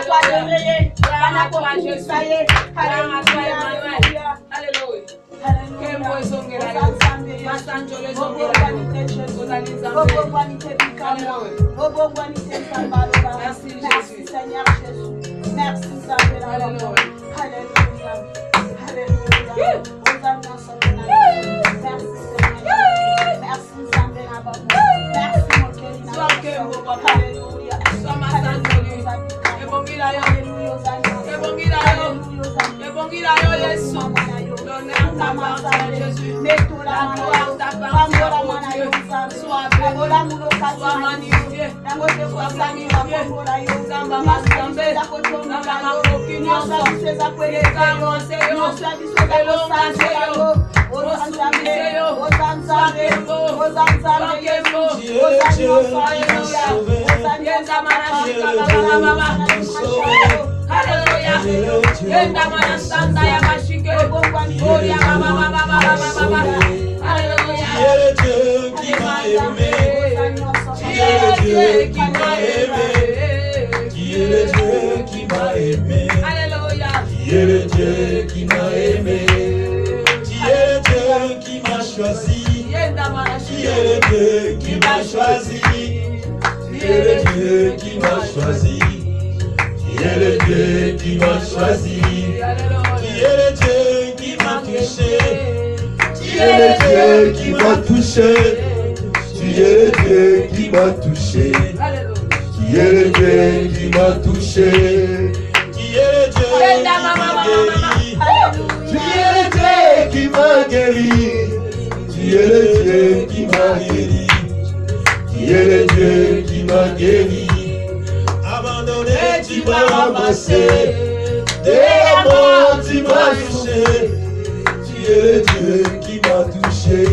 toi de gloire à toi Jésus, gloire à toi Emmanuel, alléluia. Merci Jésus. Seigneur Jésus. Merci Seigneur. Alléluia. Alléluia. Merci Seigneur. Merci Seigneur. Merci mon cœur. Alléluia. Qui est le Dieu qui m'a aimé? Qui est le Dieu qui m'a aimé? Qui est le Dieu qui m'a choisi? Qui est le Dieu qui m'a choisi? Qui est le Dieu qui m'a choisi? Qui est le Dieu qui m'a choisi? Qui est le Dieu qui m'a touché? Qui est le Dieu qui m'a touché? Qui est le Dieu qui m'a touché? Qui est le Dieu qui m'a touché? Qui est le Dieu qui m'a guéri? Qui est le Dieu qui m'a guéri? Qui est le Dieu qui m'a guéri? Abandonné, tu m'as ramassé. Dès la mort, tu m'as touché. Qui est le Dieu qui m'a touché?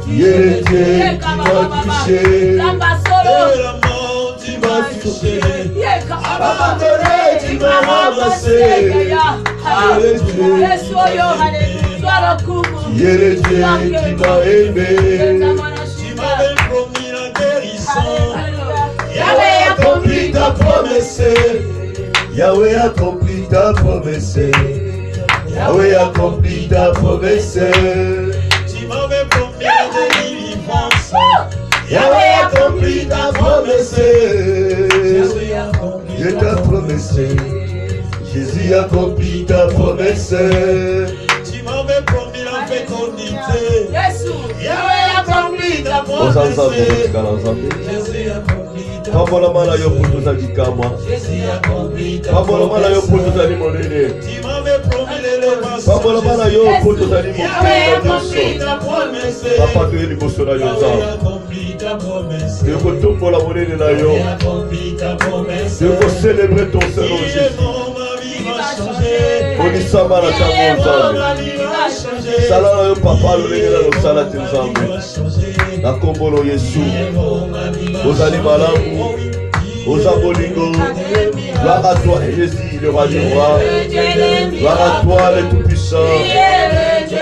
Qui est le Dieu qui m'a touché? Dès la mort, tu m'as touché. Abandonné, tu m'as ramassé. Qui est le Dieu qui m'a aimé? Tu m'avais promis la guérison. Yahweh accomplit ta promesse. Yahweh accomplit ta promesse. Yahweh accomplit ta promesse. Tu m'avais promis la délivrance. Yahweh accomplit ta promesse. Jésus ta promesse. Jésus accomplit ta promesse. Tu m'avais promis la fécondité. Yahweh accomplit ta promesse. Jésus accomplit ta promesse. Jésus accomplit ta promesse. Tu m'avais promis l'élévation. Yahweh accomplit ta promesse. Yahweh accomplit ta promesse. Yahweh accomplit ta promesse. Je veux célébrer ton Seigneur Jésus. Onisama na tango nzambe salala yo papa lolengela losala te nzambe na kombolo Yesu ozali malamu oza bolingo. Gloire à toi Jésus le roi du roi, gloire à toi le tout puissant.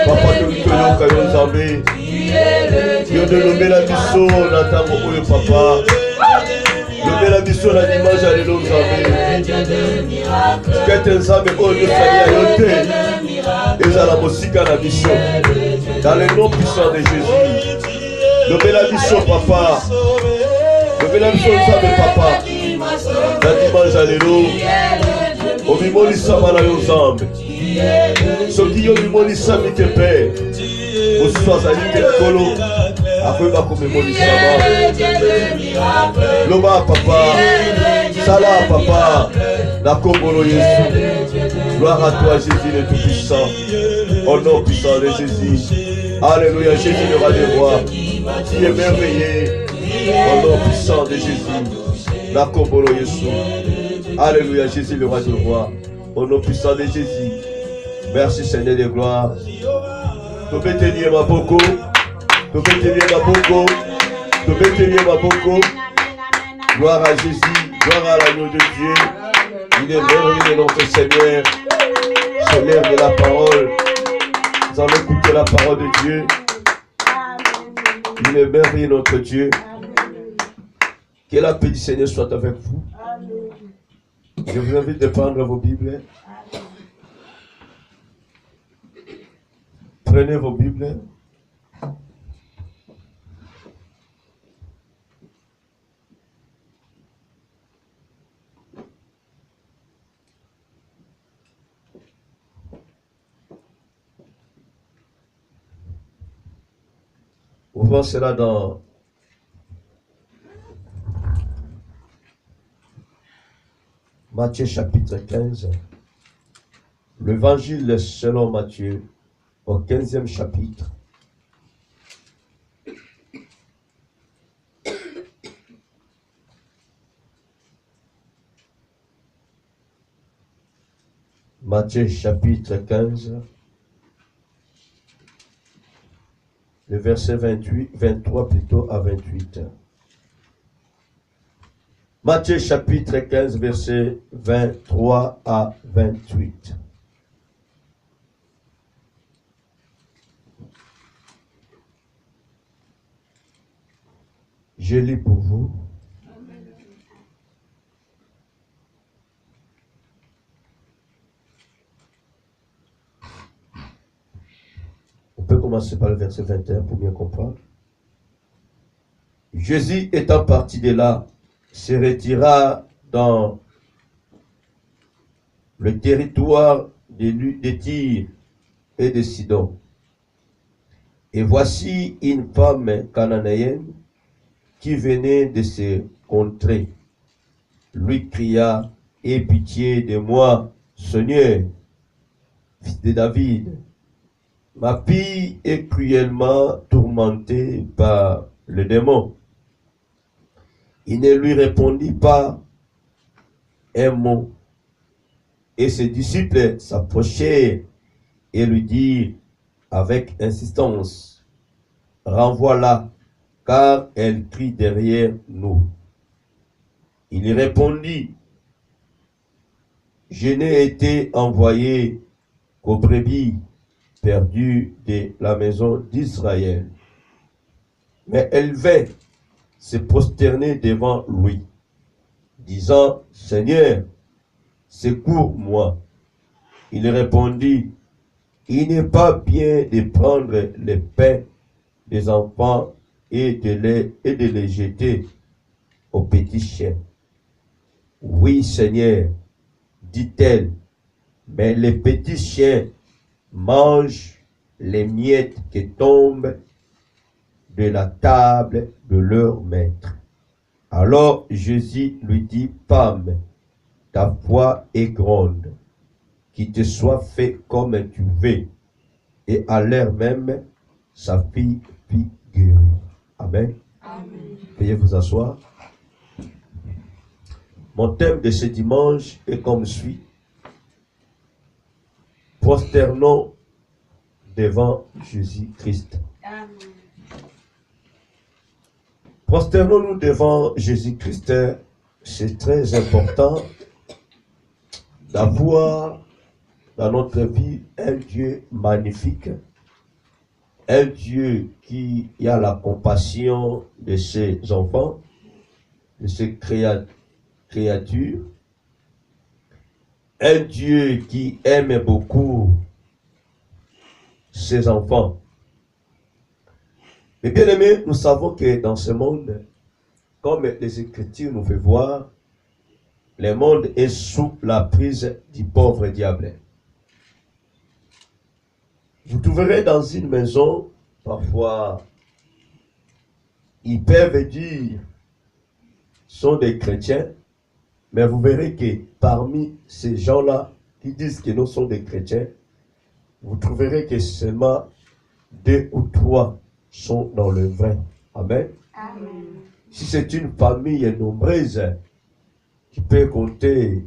Papa toyoka yo nzambe yo de lobela biso na tango oyo papa lobela biso na dimanche ya lelo nzambe kete nzambe oyo nyosali ya yo te ezala mosika na biso dans le nom puissant de Jésus. Lobela biso papa, lobela biso nzambe papa na dimanche ya lelo obimolisama na yo nzambe soki yo bimolisami te mpe mosusu azali te nkolo akoyeba komemolisama. Loba papa, sala papa, na kombolo Yesu. Gloire à toi Jésus le Tout-Puissant, au nom puissant de Jésus. Alléluia, Jésus le roi des rois, qui est merveilleux, au nom puissant de Jésus. Na kombolo Yesu. Alléluia, Jésus le roi des rois, au nom puissant de Jésus. Merci Seigneur de gloire. Tu peux tenir ma boko. Tu peux tenir ma boko. Tu peux tenir ma boko. Gloire à Jésus. Gloire à l'agneau de Dieu. Il est merveilleux notre Seigneur. C'est l'heure de la parole. Nous allons écouter la parole de Dieu. Il est merveilleux notre Dieu. Que la paix du Seigneur soit avec vous. Je vous invite de prendre vos Bibles. Prenez vos Bibles. Ouvrons cela dans Matthieu chapitre 15. L'évangile selon Matthieu au 15e chapitre. Matthieu chapitre 15. Le verset 23 plutôt à 28. Matthieu chapitre 15, verset 23 à 28. Je lis pour vous. On peut commencer par le verset 21 pour bien comprendre. Jésus étant parti de là, se retira dans le territoire de Tyr et de Sidon. Et voici une femme cananéenne qui venait de ces contrées. Lui cria, « Aie pitié de moi, Seigneur, fils de David. Ma fille est cruellement tourmentée par le démon. » Il ne lui répondit pas un mot. Et ses disciples s'approchèrent et lui dirent avec insistance, « Renvoie-la, car elle crie derrière nous. » Il répondit, « Je n'ai été envoyé qu'aux brebis perdues de la maison d'Israël. » Mais elle vint se prosterner devant lui, disant, « Seigneur, secours-moi. » Il répondit, « Il n'est pas bien de prendre les pains des enfants et de les jeter aux petits chiens. » « Oui, Seigneur, dit-elle, mais les petits chiens mangent les miettes qui tombent de la table de leur maître. » Alors Jésus lui dit, « Femme, ta foi est grande, qu'il te soit fait comme tu veux. » Et à l'heure même, sa fille fut guérie. Amen. Amen. Veuillez vous asseoir. Mon thème de ce dimanche est comme suit. Prosternons devant Jésus-Christ. Prosternons-nous devant Jésus-Christ. C'est très important d'avoir dans notre vie un Dieu magnifique, un Dieu qui a la compassion de ses enfants, de ses créatures, un Dieu qui aime beaucoup ses enfants. Mais bien aimés, nous savons que dans ce monde, comme les Écritures nous font voir, le monde est sous la prise du pauvre diable. Vous trouverez dans une maison, parfois, ils peuvent dire, sont des chrétiens, mais vous verrez que parmi ces gens-là qui disent que nous sommes des chrétiens, vous trouverez que seulement 2 ou 3 sont dans le vrai. Amen. Amen. Si c'est une famille nombreuse qui peut compter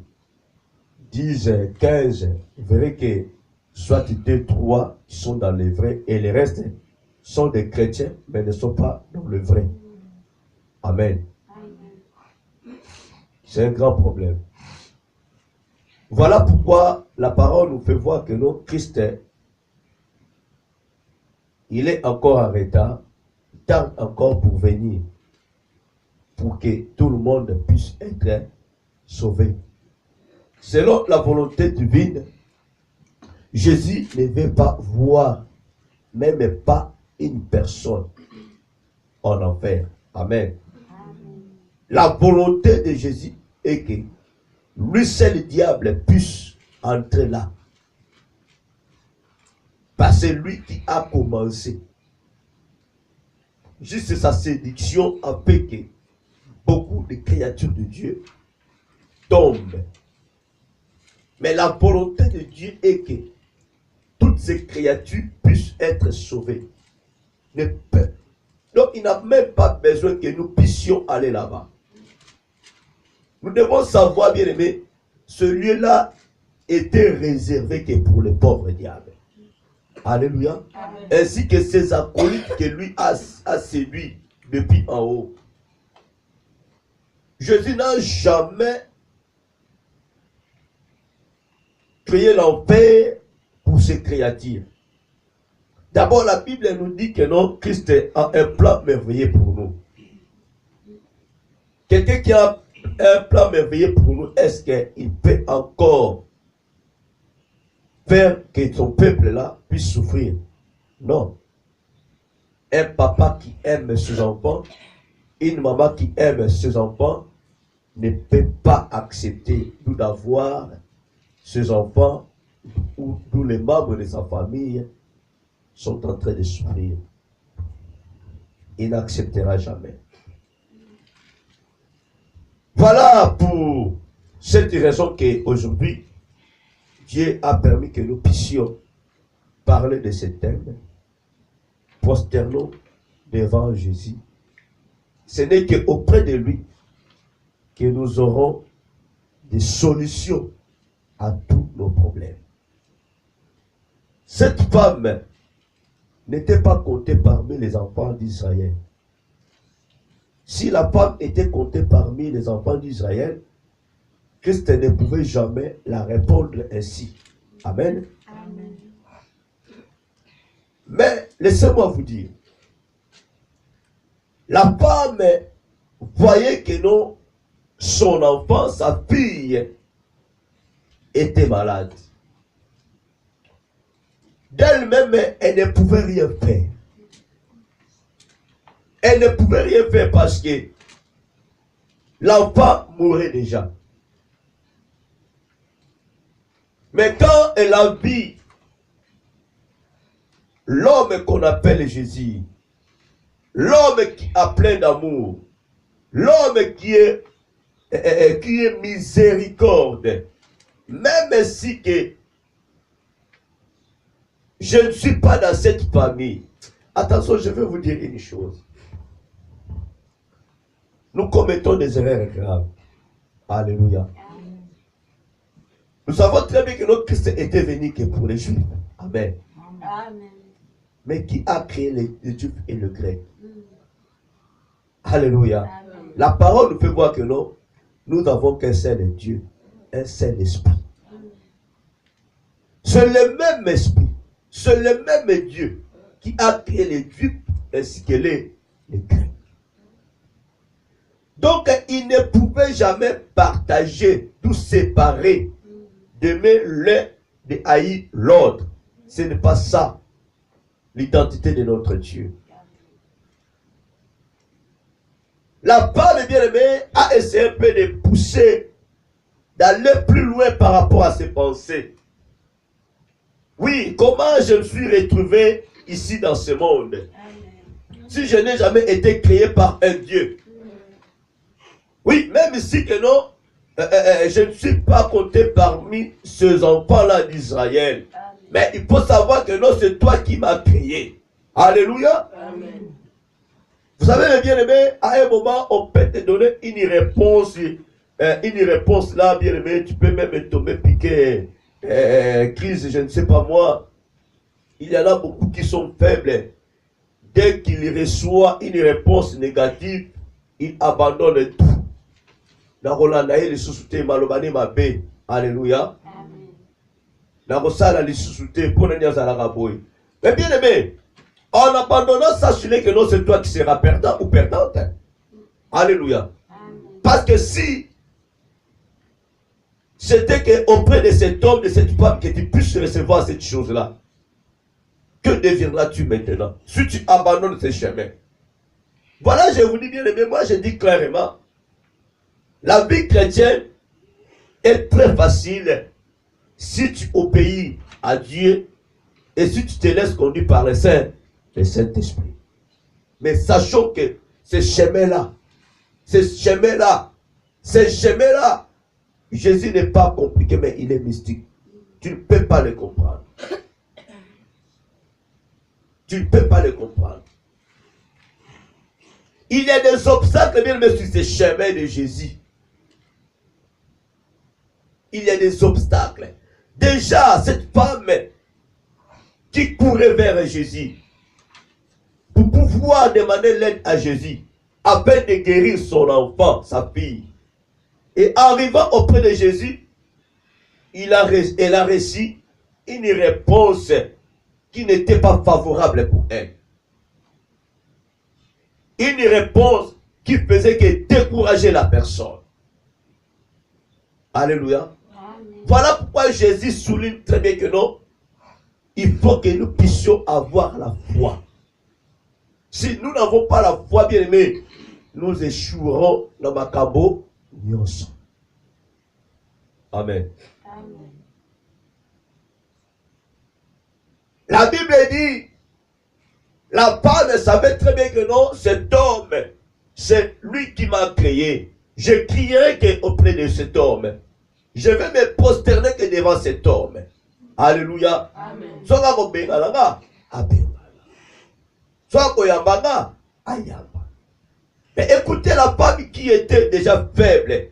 10, 15, vous verrez que soit 2, 3 qui sont dans le vrai et les restes sont des chrétiens mais ne sont pas dans le vrai. Amen. C'est un grand problème. Voilà pourquoi la parole nous fait voir que non, Christ, il est encore en retard, il tarde encore pour venir, pour que tout le monde puisse être sauvé. selon la volonté divine, Jésus ne veut pas voir, même pas une personne en enfer. Amen. La volonté de Jésus est que lui seul le diable puisse entrer là. Parce que c'est lui qui a commencé. Juste sa séduction a fait que beaucoup de créatures de Dieu tombent. Mais la volonté de Dieu est que toutes ces créatures puissent être sauvées. Donc il n'a même pas besoin que nous puissions aller là-bas. Nous devons savoir, bien aimé, ce lieu-là était réservé que pour les pauvres diables. Alléluia. Amen. Ainsi que ces acolytes que lui a séduits depuis en haut. Jésus n'a jamais créé l'enfer pour ces créatures. D'abord, la Bible nous dit que non, Christ a un plan merveilleux pour nous. Quelqu'un qui a un plan merveilleux pour nous, est-ce qu'il peut encore faire que son peuple-là puisse souffrir? Non. Un papa qui aime ses enfants, une maman qui aime ses enfants, ne peut pas accepter d'avoir ses enfants ou tous les membres de sa famille sont en train de souffrir. Il n'acceptera jamais. Voilà pour cette raison qu'aujourd'hui, Dieu a permis que nous puissions parler de ce thème. Prosternons devant Jésus. Ce n'est qu'auprès de lui que nous aurons des solutions à tous nos problèmes. Cette femme n'était pas comptée parmi les enfants d'Israël. Si la femme était comptée parmi les enfants d'Israël, Christ ne pouvait jamais la répondre ainsi. Amen. Amen. Mais laissez-moi vous dire, la femme voyait que non, son enfant, sa fille, était malade. D'elle-même, elle ne pouvait rien faire. Elle ne pouvait rien faire parce que l'enfant mourait déjà. Mais quand elle a vu l'homme qu'on appelle Jésus, l'homme qui a plein d'amour, l'homme qui est miséricorde, même si que je ne suis pas dans cette famille. Attention, je vais vous dire une chose. Nous commettons des erreurs graves. Alléluia. Nous savons très bien que notre Christ était venu que pour les Juifs. Amen. Amen. Mais qui a créé les Juifs et le grec. Alléluia. Amen. La parole nous fait voir que non, nous n'avons qu'un seul Dieu, un seul esprit. C'est le même esprit, c'est le même Dieu qui a créé les Juifs ainsi que les Grecs. Donc, ils ne pouvaient jamais partager, tout séparer, d'aimer l'un, de haïr l'autre. Ce n'est pas ça, l'identité de notre Dieu. La femme bien-aimée a essayé un peu de pousser, d'aller plus loin par rapport à ses pensées. Oui, comment je me suis retrouvé ici dans ce monde? Amen. Si je n'ai jamais été créé par un Dieu. Oui, même ici que non, je ne suis pas compté parmi ces enfants-là d'Israël. Mais il faut savoir que non, c'est toi qui m'as créé. Alléluia. Amen. Vous savez, bien-aimé, à un moment, on peut te donner une réponse là, bien-aimé, tu peux même tomber piqué. Crise, je ne sais pas moi, il y en a beaucoup qui sont faibles. Dès qu'ils reçoivent une réponse négative, ils abandonnent tout. Alléluia. Mais bien aimé, en abandonnant ça, ce n'est que non, c'est toi qui seras perdant ou perdante. Alléluia. Parce que si c'était qu'auprès de cet homme, de cette femme, que tu puisses recevoir cette chose-là. Que deviendras-tu maintenant si tu abandonnes ces chemins? Voilà, je vous dis bien, mais moi je dis clairement, la vie chrétienne est très facile si tu obéis à Dieu et si tu te laisses conduire par le Saint-Esprit. Mais sachons que ces chemins-là, Jésus n'est pas compliqué, mais il est mystique. Tu ne peux pas le comprendre. Tu ne peux pas le comprendre. Il y a des obstacles, bien sûr, sur ces chemins de Jésus. Il y a des obstacles. Déjà, cette femme qui courait vers Jésus pour pouvoir demander l'aide à Jésus afin de guérir son enfant, sa fille. Et arrivant auprès de Jésus, elle a reçu une réponse qui n'était pas favorable pour elle. Une réponse qui faisait que décourager la personne. Alléluia. Amen. Voilà pourquoi Jésus souligne très bien que non, il faut que nous puissions avoir la foi. Si nous n'avons pas la foi, bien aimé, nous échouerons dans Makabo Nyonso. Amen. Amen. La Bible dit, la femme savait très bien que non, cet homme, c'est lui qui m'a créé. Je crierai auprès de cet homme. Je vais me prosterner que devant cet homme. Alléluia. Amen. Mais écoutez la femme qui était déjà faible.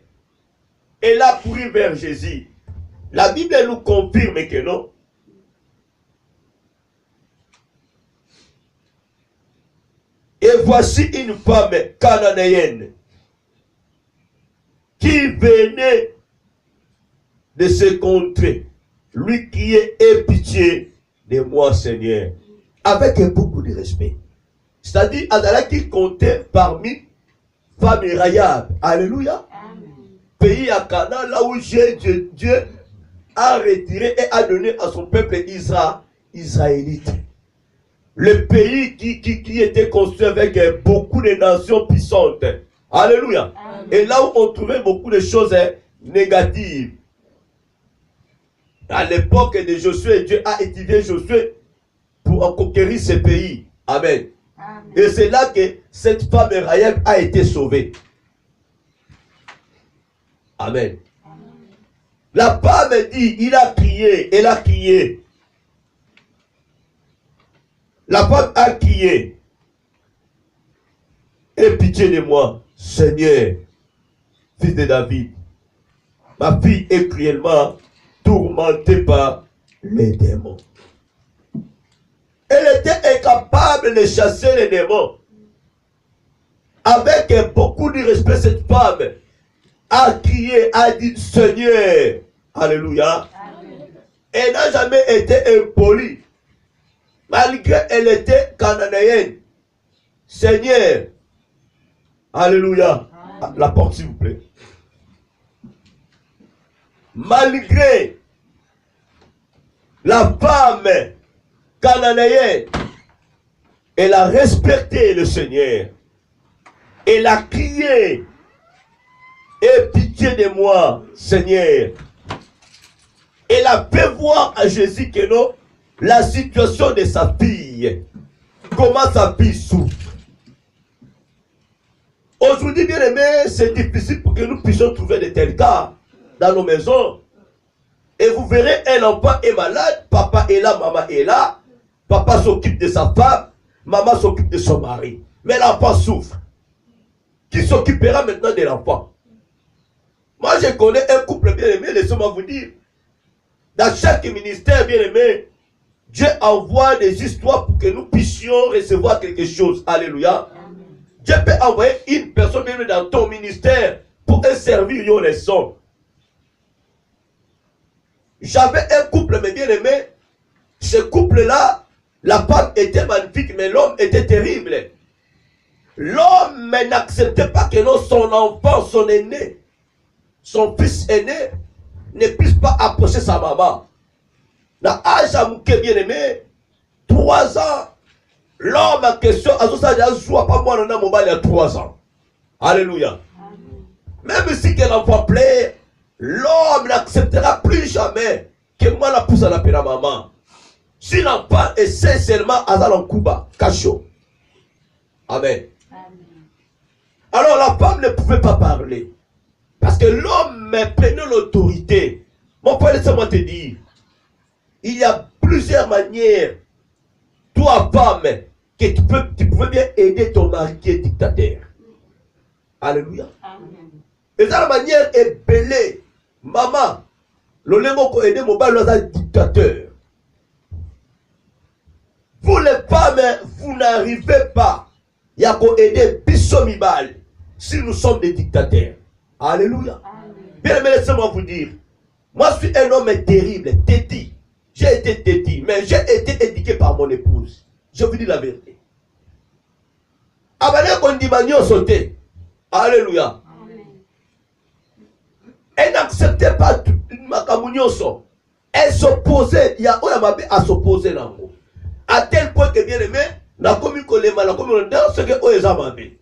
Elle a couru vers Jésus. La Bible nous confirme que non. Et voici une femme cananéenne qui venait de se contrer. Lui qui est aie pitié de moi, Seigneur. Avec beaucoup de respect. C'est-à-dire, Adala qui comptait parmi femmes rayables. Alléluia. Amen. Pays à Canaan, là où Dieu a retiré et a donné à son peuple israélite. Le pays qui était construit avec beaucoup de nations puissantes. Alléluia. Amen. Et là où on trouvait beaucoup de choses négatives. À l'époque de Josué, Dieu a étudié Josué pour conquérir ce pays. Amen. Amen. Et c'est là que cette femme Rahab a été sauvée. Amen. Amen. La femme dit, il a crié, elle a crié. La femme a crié. Aie pitié de moi, Seigneur, fils de David. Ma fille est cruellement tourmentée par les démons. Elle était incapable de chasser les démons. Avec beaucoup de respect, cette femme a crié, a dit Seigneur. Alléluia. Amen. Elle n'a jamais été impolie. Malgré elle était cananéenne. Seigneur. Alléluia. Amen. La porte s'il vous plaît. Malgré la femme cananéenne, elle a respecté le Seigneur. Elle a crié, aie pitié de moi, Seigneur. Elle a fait voir à Jésus que non, la situation de sa fille, comment sa fille souffre. Aujourd'hui, bien aimé, c'est difficile pour que nous puissions trouver de tels cas dans nos maisons. Et vous verrez, un enfant est malade, papa est là, maman est là, papa s'occupe de sa femme, maman s'occupe de son mari. Mais l'enfant souffre. Qui s'occupera maintenant de l'enfant? Moi, je connais un couple bien aimé, laissez-moi vous dire. Dans chaque ministère bien aimé, Dieu envoie des histoires pour que nous puissions recevoir quelque chose. Alléluia. Amen. Dieu peut envoyer une personne bien aimée dans ton ministère pour servir une leçon. J'avais un couple mais bien aimé. Ce couple-là, la femme était magnifique, mais l'homme était terrible. L'homme n'acceptait pas que non, son enfant, son aîné, son fils aîné, ne puisse pas approcher sa maman. Na âge à mouké bien aimé, 3 ans, l'homme en question, à ce stade, il a pas moi, mon il y a 3 ans. Alléluia. Même si que l'enfant plaît, l'homme n'acceptera plus jamais que moi la pousse à la peine à maman. Si l'enfant essaie seulement à dans Kuba, cachot. Amen. Alors la femme ne pouvait pas parler. Parce que l'homme prenait l'autorité. Mon père, laisse-moi te dire, il y a plusieurs manières, toi femme, que tu peux bien aider ton mari qui est dictateur. Alléluia. Et ça, la manière est belle. Maman, le lémo qui aide mon bal dans un dictateur. Vous les femmes, vous n'arrivez pas. Il y a qu'à aider Bissomibal si nous sommes des dictateurs. Alléluia. Bien aimé, laissez-moi vous dire. Moi, je suis un homme terrible, têtu. J'ai été têtu, mais j'ai été éduqué par mon épouse. Je vous dis la vérité. Abalé Kondimagnon sauté. Alléluia. Elle n'acceptait pas ma communion. Elle s'opposait. Il y a un à s'opposer là. À tel point que bien aimé, la communauté, la communauté, ce que vous avez.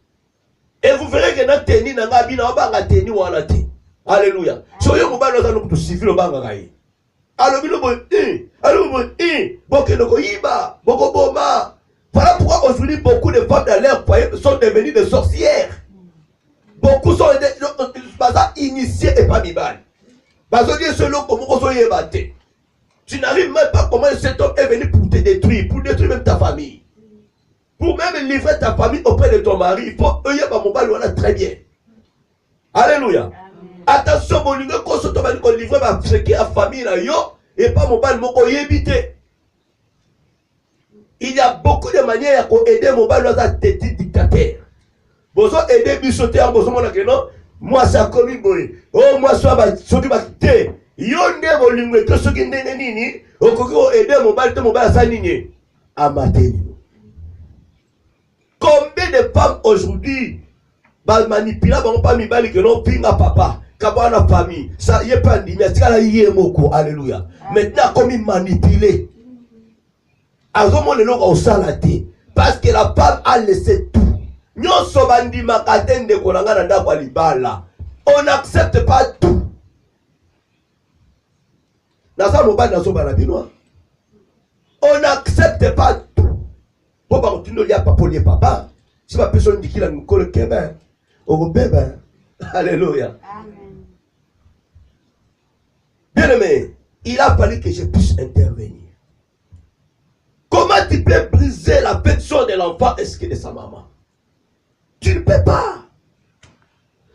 Et vous verrez que dans teni na ngabi na banga teni wana te. Alléluia. Soyo mobalo za no suffit le banga kai. Alobi no bo boke no ko iba, boko boma. Voilà pourquoi aujourd'hui beaucoup de femmes dans leur foyer sont devenues des sorcières. Beaucoup sont initiés et pas bibal. Parce que selon comment on se battre. Tu n'arrives même pas comment cet homme est venu pour te détruire, pour détruire même ta famille. Pour même livrer ta famille auprès de ton mari, il faut très bien. Alléluia. Attention, mon livre, quand tu vas livrer ma famille, et pas mon bal, mon éviter. Il y a beaucoup de manières pour aider mon bal dans un dictateur. Besoin aider Bissoté en besoin de non. Moi, ça commis boy. Oh, moi, ça ce qui va quitter. Yonde mon livre, que ce qui n'est ni, au coco aider mon bal, ça nini. Amateur. Combien de femmes aujourd'hui manipulent, pas mis bali que non pinga papa, kabana famille, ça y est pas dit, mais c'est là y est moko, alléluia. Maintenant comme il manipulé, azomo le loka au salate, parce que la femme a laissé tout. Nyon sobandi makaten de konanga na ndako alibala. On n'accepte pas tout. Nasa mobile na sobana binois. On n'accepte pas tout. Pour pas continuer à pas pour les papas. Si ma personne dit qu'il a une colle kébé, au bébé. Alléluia. Amen. Bien aimé, il a fallu que je puisse intervenir. Comment tu peux briser la pension de l'enfant est-ce que de sa maman? Tu ne peux pas.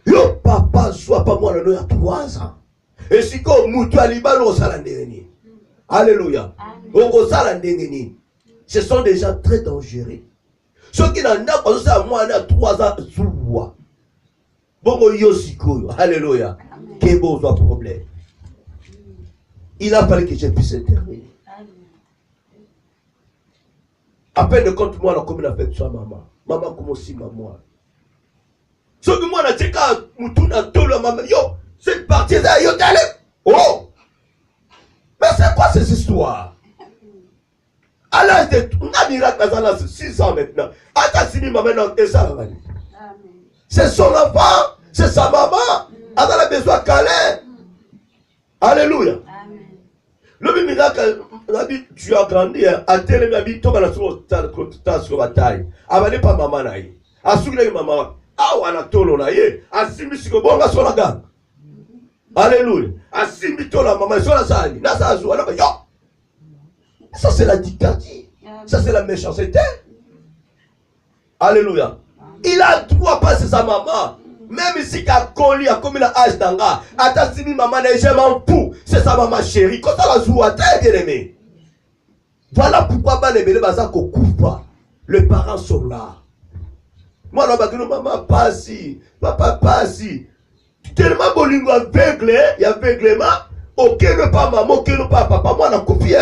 Yo papa soit pas moi il y a 3 ans. Et si comme moutou alibano au salandéni. Alléluia. Au salandéni. Ce sont des gens très dangereux. Ceux qui n'ont pas pensé à moi, on a 3 ans sous moi. Bon, yosiko. Alléluia. Quel beau problème. Il a fallu que je puisse intervenir. À peine de compte moi, la commune avec sa maman. Maman, comme aussi maman. Ceux qui moi, on a dit que la maman, yo, c'est parti là, yo, t'allez. Oh! Mais c'est quoi ces histoires? À l'âge de 6 ans maintenant. C'est son enfant, c'est sa maman. Elle a besoin de câlin. Alléluia. Le miracle, tu as grandi, à tel et tu as sur la taille. Elle n'est pas maman. Elle a maman. Ah, on a tolo na ye. Asimi siko bonga sur la gamme. Alléluia. Asimi tola maman sur la salle. Nasa zo na yo. Ça c'est la dictature. Ça c'est la méchanceté. Alléluia. Il a droit à passer sa maman. Même si a collé a comme la âge d'anga. Atasimi maman n'est jamais en fou. C'est sa maman chérie. Quand elle a joué très bien aimé. Voilà pourquoi les bébés bazar qu'on couvre pas. Les parents sont là. Moi là bas maman pas si, papa pas si. Tellement bolingo aveugle, il y a aveuglement. Aucun ne pas maman, aucun ne pas papa. Moi on a copié.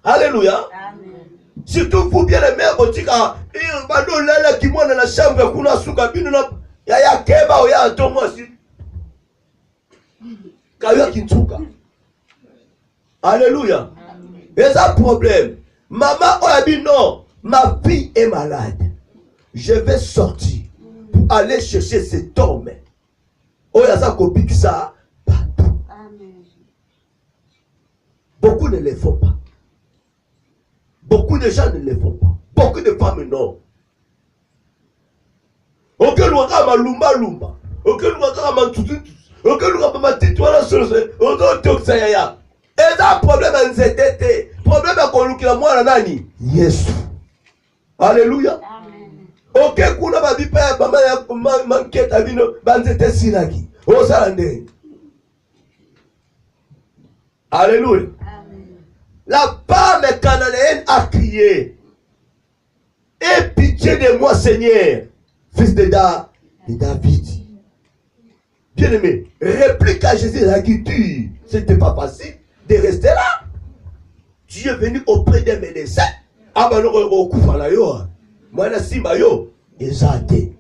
Alléluia. Amen. Surtout vous bien aimé, on dit que bado lala qui moi dans la chambre kuna suka bino na ya keba o ya tomo si. Kayo Kintuka. Alléluia. Et ça problème. Maman, on a dit non. Ma fille est malade. Je vais sortir pour aller chercher cet homme. Oh, il y a ça copie que ça partout. Beaucoup ne le font pas. Beaucoup de gens ne le font pas. Beaucoup de femmes non. Ok, nous avons lumba lumba. Ok, nous avons tout. Ok, nous avons tout. Et ça problème en ZTT. Problème à kolukila mwana nani? Yesu. Alléluia. Ok, kuna babipa bama ya manketa bino banzete sinaki. Osande. Alléluia. La femme cananéenne a crié. Aie pitié de moi, Seigneur, fils de David. Bien aimé, réplique à Jésus la guidure. C'était pas facile de rester là. Tu es venu auprès des médecins. Ah ben non, au coup à la yo. Moi la simba yo, exacté.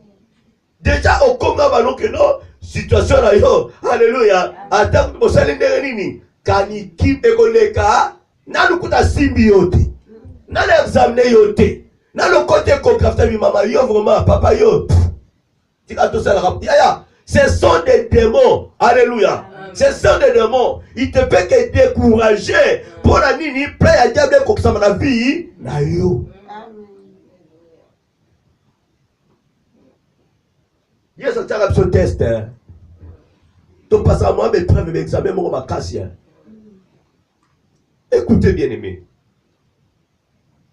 Déjà au Congo ballon que non, situation là yo. Alléluia. Attends, vous allez nini? Kaniki ekoleka. Na lukuta simbi yote. Na l'examiner yote. Na le côté échographe mi maman yo vraiment papa yo. Tika to ça la ce sont des démons. Alléluia. Ce sont des démons. Il te fait que décourager. Pour la nini, plein à diable comme ça dans la vie. Na yo. Yes, ça t'a rappelé test. Tu passes à moi, mais preuve l'examen, mon ma casse. Écoutez bien aimé.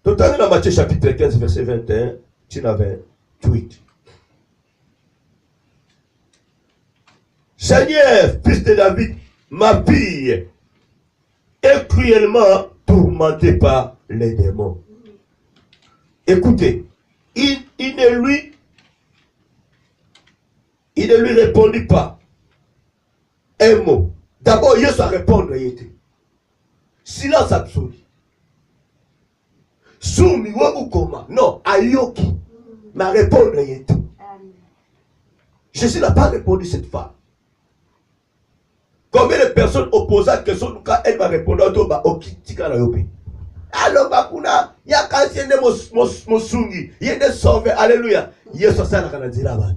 Total dans Matthieu chapitre 15 verset 21, tu n'avais tweet. Seigneur, fils de David, ma fille est cruellement tourmentée par les démons. Écoutez, il ne lui répondit pas un mot. D'abord, il a répondu. Silence absolu. Soumi ou comment? Non, Ayoki m'a répondu rien tout. Jésus n'a pas répondu cette femme. Combien de personnes opposent à la question, elle m'a répondu à toi, Okitika na yopi. Alors, Bakuna, il y a quand il y a des mosungi, il y a des sauvés, alléluia. Il y a ça dans la là-bas.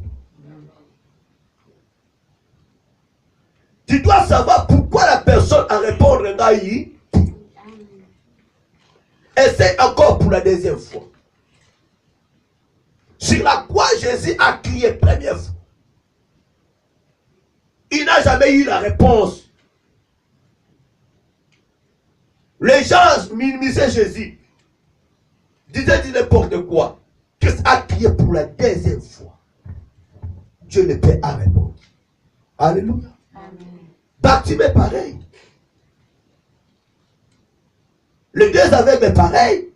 Tu dois savoir pourquoi la personne a répondu à lui. Essaye encore pour la deuxième fois. Sur la croix, Jésus a crié première fois. Il n'a jamais eu la réponse. Les gens minimisaient Jésus. Disaient n'importe quoi. Christ a crié pour la deuxième fois. Dieu ne peut pas répondre. Alléluia. Bartimée pareil. Les deux aveugles est pareil.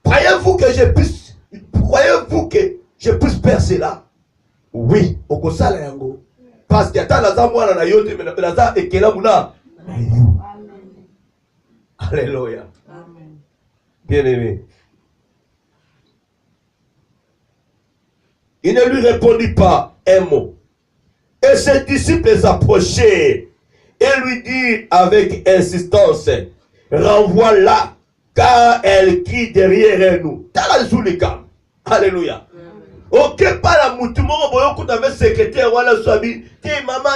Croyez-vous que je puisse percer là? Oui, au Kosala yango. Parce que tant la moi na yote mais la ekela muna. Alléluia. Amen. Bien aimé. Il ne lui répondit pas un mot. Et ses disciples s'approchaient et lui dit avec insistance, renvoie-la, car elle crie derrière nous. Alléluia. Ok, pas la mouton, on va avec secrétaire, voilà, Swabi. Maman,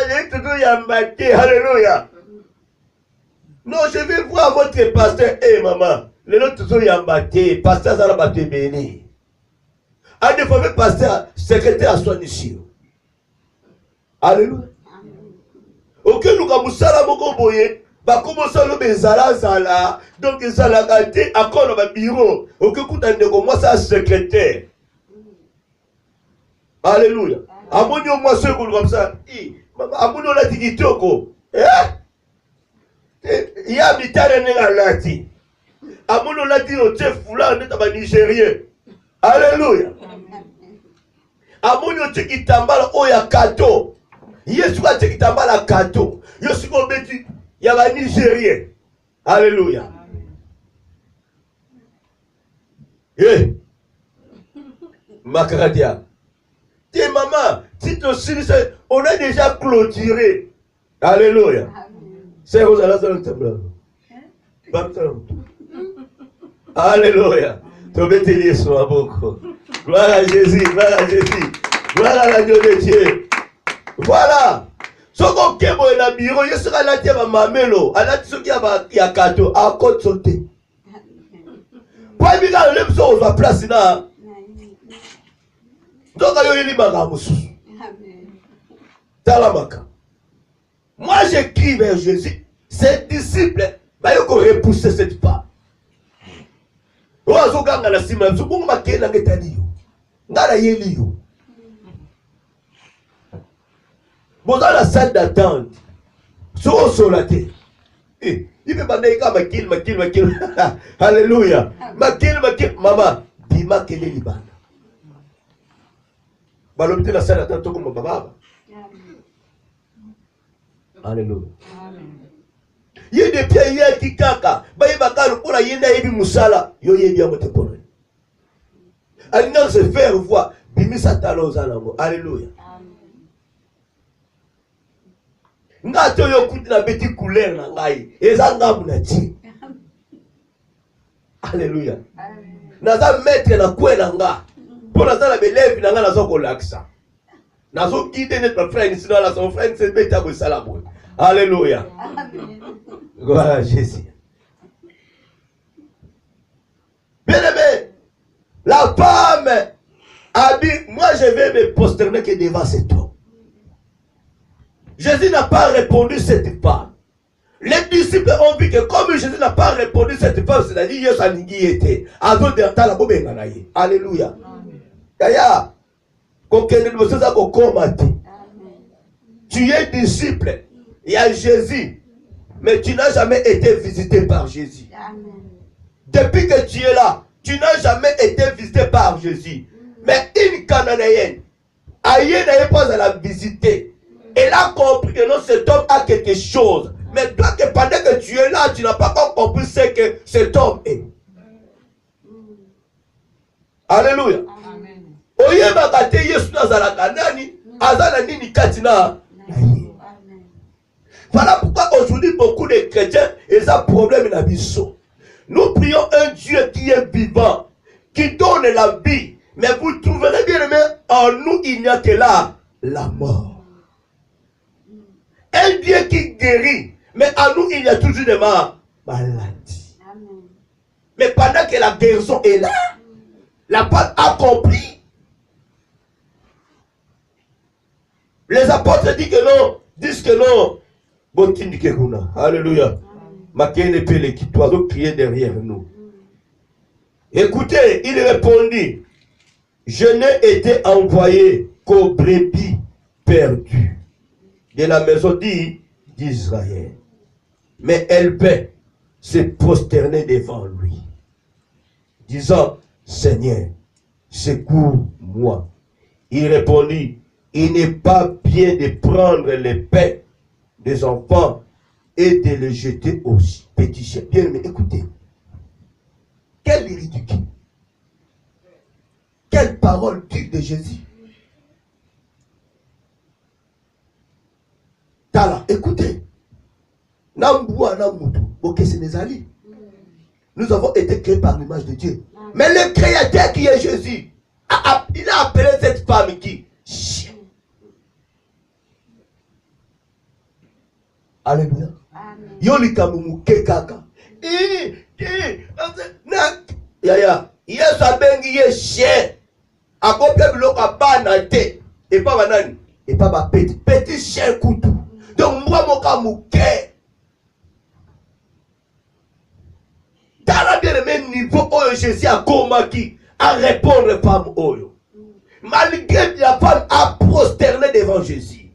alléluia. Non, je vais voir votre pasteur. Maman, le autre yambate, pasteur Zarabate béni. A des fois, pasteur, secrétaire à son ici. Alléluia. Ok, nous avons ça moko boye, ba commencer le bezala zala, donc zala gâté encore dans le bureau. Ok, kuta ndeko moi ça secrétaire. Alléluia. Amoni au moins ce comme ça. Amoni on a dit kitoko. Il y a mitare nenga lati. Amoni on a dit au chef fula on est à Nigérien. Alléluia. Amoni on tiki tambala oya kato. Yesu a dit la kato. Yesu a dit il y a un Nigérien. Alléluia. Eh. Makaradia. Tes maman, si tu sais, on a déjà clôturé. Alléluia. C'est vous allez dans le tableau. Alléluia. Tobeteli soit beaucoup. Gloire à Jésus, gloire à Jésus. Gloire à l'agneau de Dieu. Voilà. Ce qu'on a dans le bureau, il sera là, il y a mamelo. Il y a kato, à côté sauté. Pour que les gens soient placés là. Donc, il y a moi, j'écris vers Jésus. Ses disciples, ils ont repoussé cette part. Vous avez la cime, vous avez la vous avez la salle d'attente. Sur solaté. Il peut pas dire makil. Alléluia. Makil. Maman, dis-moi quel est l'Iban. Balobité la salle d'attente comme baba. Alléluia. Il y a des pieds qui kaka. Baye bakalo pour la yenda yebi musala. Yo yebi amote pone. Alina se faire voir. Bimisa talo zalango. Alléluia. Ngato yo kuti na beti couleur na ngai. Eza ngabu na ti. Alléluia. Naza mettre na kwe na nga. Pour naza na belevi na nga nazo ko laksa. Nazo guider notre frère sinon la son frère c'est beta bo salabo. Alléluia. Gloire à Jésus. Bien-aimé, la femme a dit, moi je vais me prosterner que devant cet homme. Jésus n'a pas répondu cette femme. Les disciples ont vu que comme Jésus n'a pas répondu cette femme, c'est-à-dire Yesu alingi était. Alléluia. Kaya, tu es disciple. Il y a Jésus. Mais tu n'as jamais été visité par Jésus. Depuis que tu es là, tu n'as jamais été visité par Jésus. Mais une Cananéenne, aïe n'avait pas à la visiter. Elle a compris que non, cet homme a quelque chose. Mais toi, que pendant que tu es là, tu n'as pas compris ce que cet homme est. Alléluia. Oye bakate Yesu nazala kanani, azala nini katina. Voilà pourquoi aujourd'hui beaucoup de chrétiens, ils ont un problème dans la vie. Nous prions un Dieu qui est vivant, qui donne la vie. Mais vous trouverez bien aimé, en nous il n'y a que là, la mort. Un Dieu qui guérit, mais en nous il y a toujours des maladies. Mais pendant que la guérison est là, la part accomplie. Les apôtres disent que non. Alléluia. Makene pele qui oiseau crier derrière nous. Écoutez, il répondit, je n'ai été envoyé qu'aux brebis perdues de la maison d'Israël. Mais elle vint se prosterner devant lui, disant, Seigneur, secours-moi. Il répondit, il n'est pas bien de prendre les pains des enfants et de les jeter aux petits chiens. Bien, mais écoutez, quel ridicule, quelle parole dure de Jésus. Tala, écoutez, nous avons été créés par l'image de Dieu. Mais le créateur qui est Jésus, il a appelé cette femme qui chien. Alléluia. Yoli kamumu kekaka. Yaya. Yesu abengi ye chien. Akopia biloko abana te. Et pas banani. Et pas ba petit chien koutou. Donc moi moka muke. Dans la bien même niveau oyo Jésus a komaki à répondre femme oyo. Malgré la femme a prosterné devant Jésus.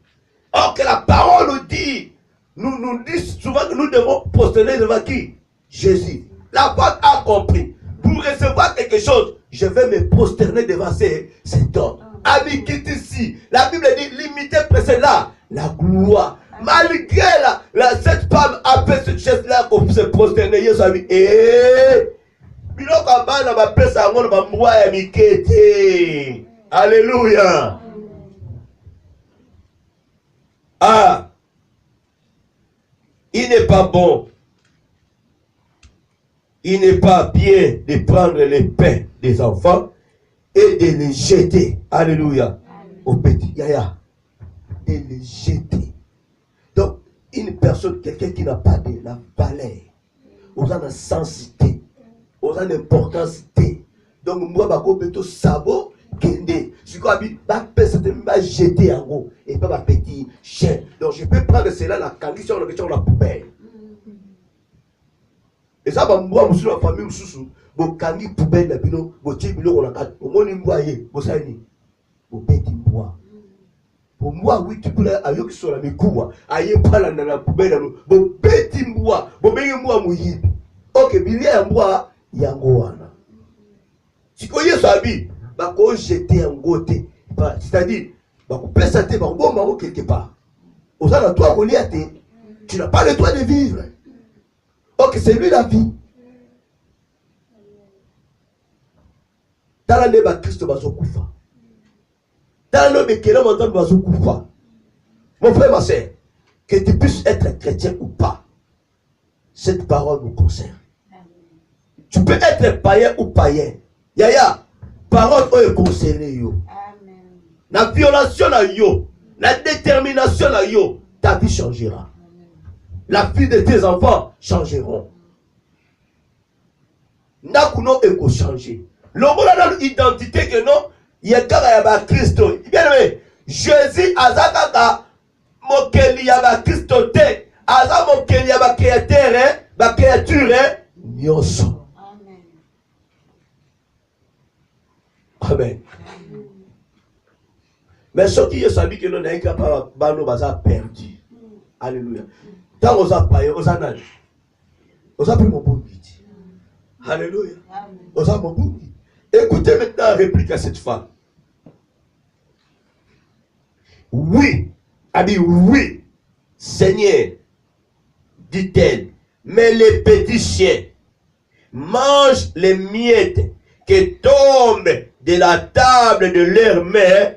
Or que la parole nous dit, nous dit souvent que nous devons prosterner devant qui? Jésus. La femme a compris. Pour recevoir quelque chose, je vais me prosterner devant cet homme. Ami qui est ici. La Bible dit, limité près là, la gloire. Malgré cette femme a fait cette chaise-là pour se prosterner. Yesu a dit, biloko abana bapesa yango na bamwa ya mike te. Alléluia. Ah, il n'est pas bon, il n'est pas bien de prendre les pains des enfants et de les jeter, alléluia, au petit yaya, de les jeter. Donc, une personne, quelqu'un qui n'a pas de la valeur, on a la sensité, on a l'importance. Donc, moi, je vais sabot, kende. Si je vais jeter en gros, et pas ma petit chien. Donc, je peux prendre cela, la condition sur la poubelle. Et ça, moi, je suis la famille, je suis la poubelle, je suis pour moi, oui, tu peux aller sur la mikoua, aïe pas la poubelle, bon petit moi, bon ben moi mouillé. Ok, bien moi, yangoana. Si tu as sabi, bah qu'on jeter en côté, c'est-à-dire, bah qu'on place à terre, bah bon maman quelque part. Aux gens toi qu'on y a été, tu n'as pas le droit de vivre. Ok, c'est lui la vie. Dans la neba Christ va se couper. Dans le béquet, on va se couper. Mon frère, ma soeur, que tu puisses être chrétien ou pas, cette parole nous concerne. Tu peux être païen ou païen. Yaya, parole est concernée. Yo. La violation là, yo. La détermination là, yo. Ta vie changera. La vie de tes enfants changeront. Nakuno eko changer. L'homme a l'identité que non, il y a un Christ. Bien aimé, Jésus a zakaka mokeli ya Christ te. Aza mokeli ya créature nyonso. Amen. Mais ce qui est sabi que nous n'avons pas bano baza perdu. Alléluia. Tant on a payé, on a nage. On a pris mon bon guide. Alléluia. On a mon bon guide. Écoutez maintenant la réplique à cette femme. Oui, a dit oui, Seigneur, dit-elle, mais les petits chiens mangent les miettes qui tombent de la table de leur mère.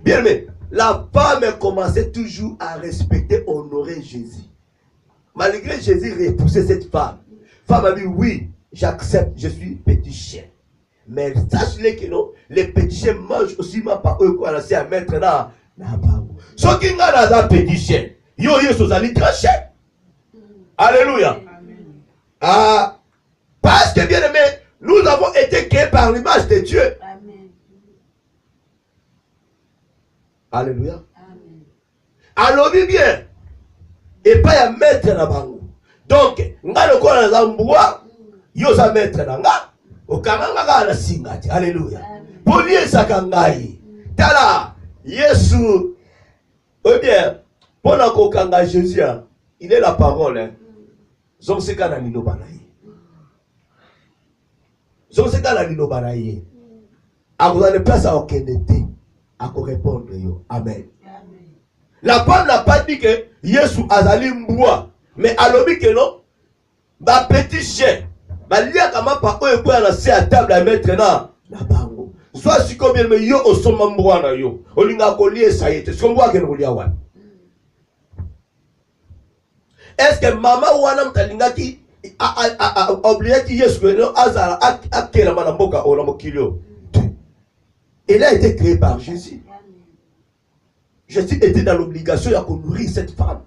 Bien, mais la femme commençait toujours à respecter, honorer Jésus. Malgré Jésus repoussait cette femme. Femme a dit oui, j'accepte, je suis petit chien. Mais sache-le que non, les petits chiens mangent aussi ma part eux quoi à mettre là. Ce qui n'a pas petit chien, yo sont allés trancher. Alléluia. Ah, parce que bien aimé, nous avons été créés par l'image de Dieu. Amen. Alléluia. Alors bien, et pas à mettre la bango. Donc, nga le quoi dans bois, yo sa mettre dans nga. Au kananga la singati. Alléluia. Pour lier sa kangai. Tala, Yesu. Eh bien, pendant qu'on kanga Jésus, il est la parole. Zom se kana nino banaye. Zom se kana nino banaye. A vous avez place à okenete. À répondre yo. Amen. La femme n'a pas dit que Yesu azali mboua. Mais alobi que non. Ba petit chien. Ba lia kama pa oyo kwa na se à table à mettre na bango. Soit si combien mais yo au somma mboua na yo. Olinga ko lié ça y est. Ce qu'on voit que nous lia wan. Est-ce que maman wana mtalinga ki a oublié que Yesu que non azara a kela mana mboka o na mokilio. Il a été créé par Jésus. Jésus était dans l'obligation de nourrir cette femme.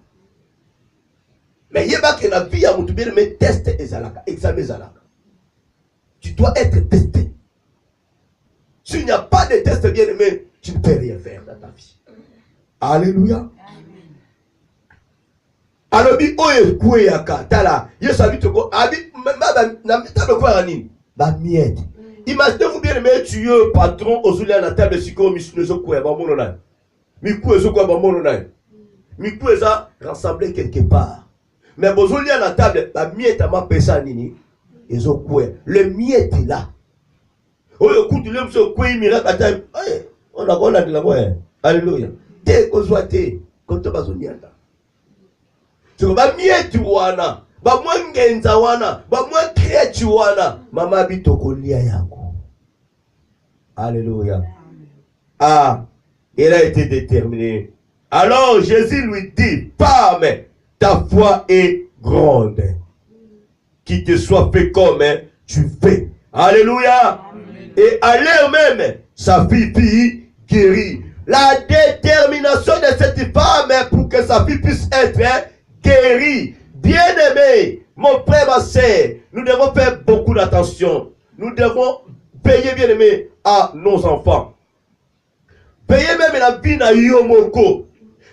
Mais il y a que la vie à mon bien mais test ezalaka, examen ezalaka. Tu dois être testé. S'il n'y a pas de test bien aimé, tu ne peux rien faire dans ta vie. Alléluia. Alors bi oye kuyaka tala Yesu abitoko abi na table kwa nini? Ba miette. Imaginez-vous bien aimé tu es patron aux souliers à la table siko misnezo kwa ba monona. Mikou ezo kwa ba monona. Mikou eza rassemblé quelque part. Mais bozoli à la table, la miette à ma pesa nini, ils ont quoi? Le miette est là. Oh, écoute, l'homme se quoi, il mira kata. On a de la voix. Alléluia. Dès qu'on soit té, quand tu vas au niata. Tu vas miette wana, ba moins genza wana, ba moins créatu wana, mama bitoko lia yako. Alléluia. Ah, il a été déterminé Alors Jésus lui dit, pars, mais ta foi est grande. Qu'il te soit fait comme tu fais. Alléluia. Amen. Et à l'heure même, sa fille guérit. La détermination de cette femme pour que sa fille puisse être guérie. Bien-aimé, mon frère, ma soeur, nous devons faire beaucoup d'attention. Nous devons payer, bien-aimé, à nos enfants. Payer même la vie na yomoko.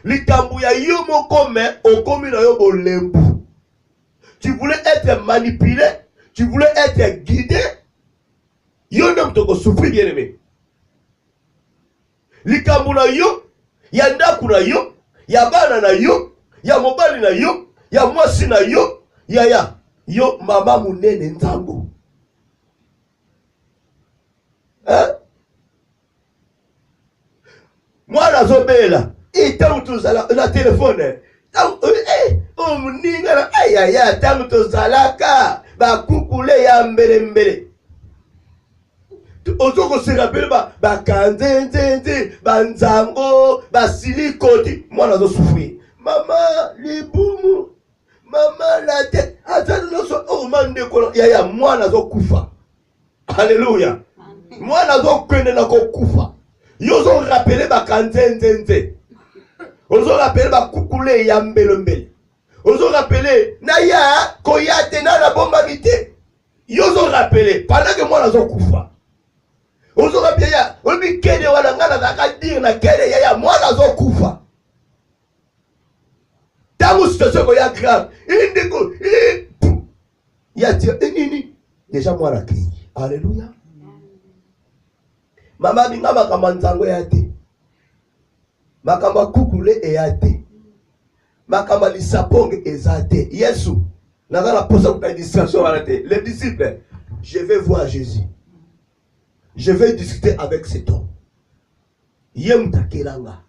Likambu ya yomoko, mais au commun na yobo lembu. Tu voulais être manipulé, tu voulais être guidé. Yonom toko souffrir, bien-aimé. Likambu na yo, ya ndaku na yo, ya bana na yo, ya mobali na yo, ya mwasi na yo, yo mama munene nzango. Mwana zobela, tangu tuzala na telefone. Oh muninga ayaya tangu tuzalaka bakukule ya mbele. Ozoko se rappelle ba kanzenzenze, banzango, basilikoti, mwana zo souffrir. Mama libumu, mama la tête, atano no so o mande ko ya mwana zo kufa. Alléluia. Mwana zo kwende na ko kufa. Yozo rappeler ba kanzenzenze. Ozo rappeler ba kukule ya mbele. Ozo rappeler na ya koyate na la bomba vite. Yozo rappeler pendant que mwana zo kufa. Ozo rappeler ya obi kede wala ngana zaka dire na kede ya mwana zo kufa. Tangu situation ko ya grave. Indiko ya tire nini déjà mwana ki. Alléluia. Mama binga makamba nzango ya te. Makamba kukule e ya te. Makamba lisaponge eza te. Yesu nazala posa kwa distraction wala te. Les disciples, je vais voir Jésus. Je vais discuter avec cet homme. Yem takelanga.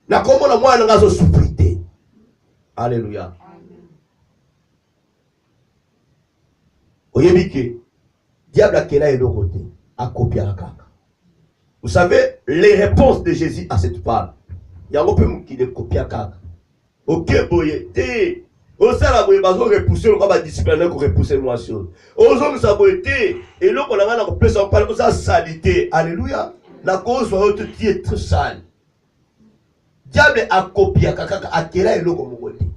Na komo na mwana ngazo souffrité. Alléluia. Oyebike diable akela eloko te. Vous savez, les réponses de Jésus à cette femme. Il y a un peu qui de copie à kaka. Ok, boye, te. Au sein la boye, bazo repousser le combat disciplinaire pour repousser moi chose. Aux hommes ça boye te. Et là qu'on a un peu ça parle de sa salité. Alléluia. La cause soit autre qui est très sale. Diable a copié à kaka à kela et l'eau comme on dit.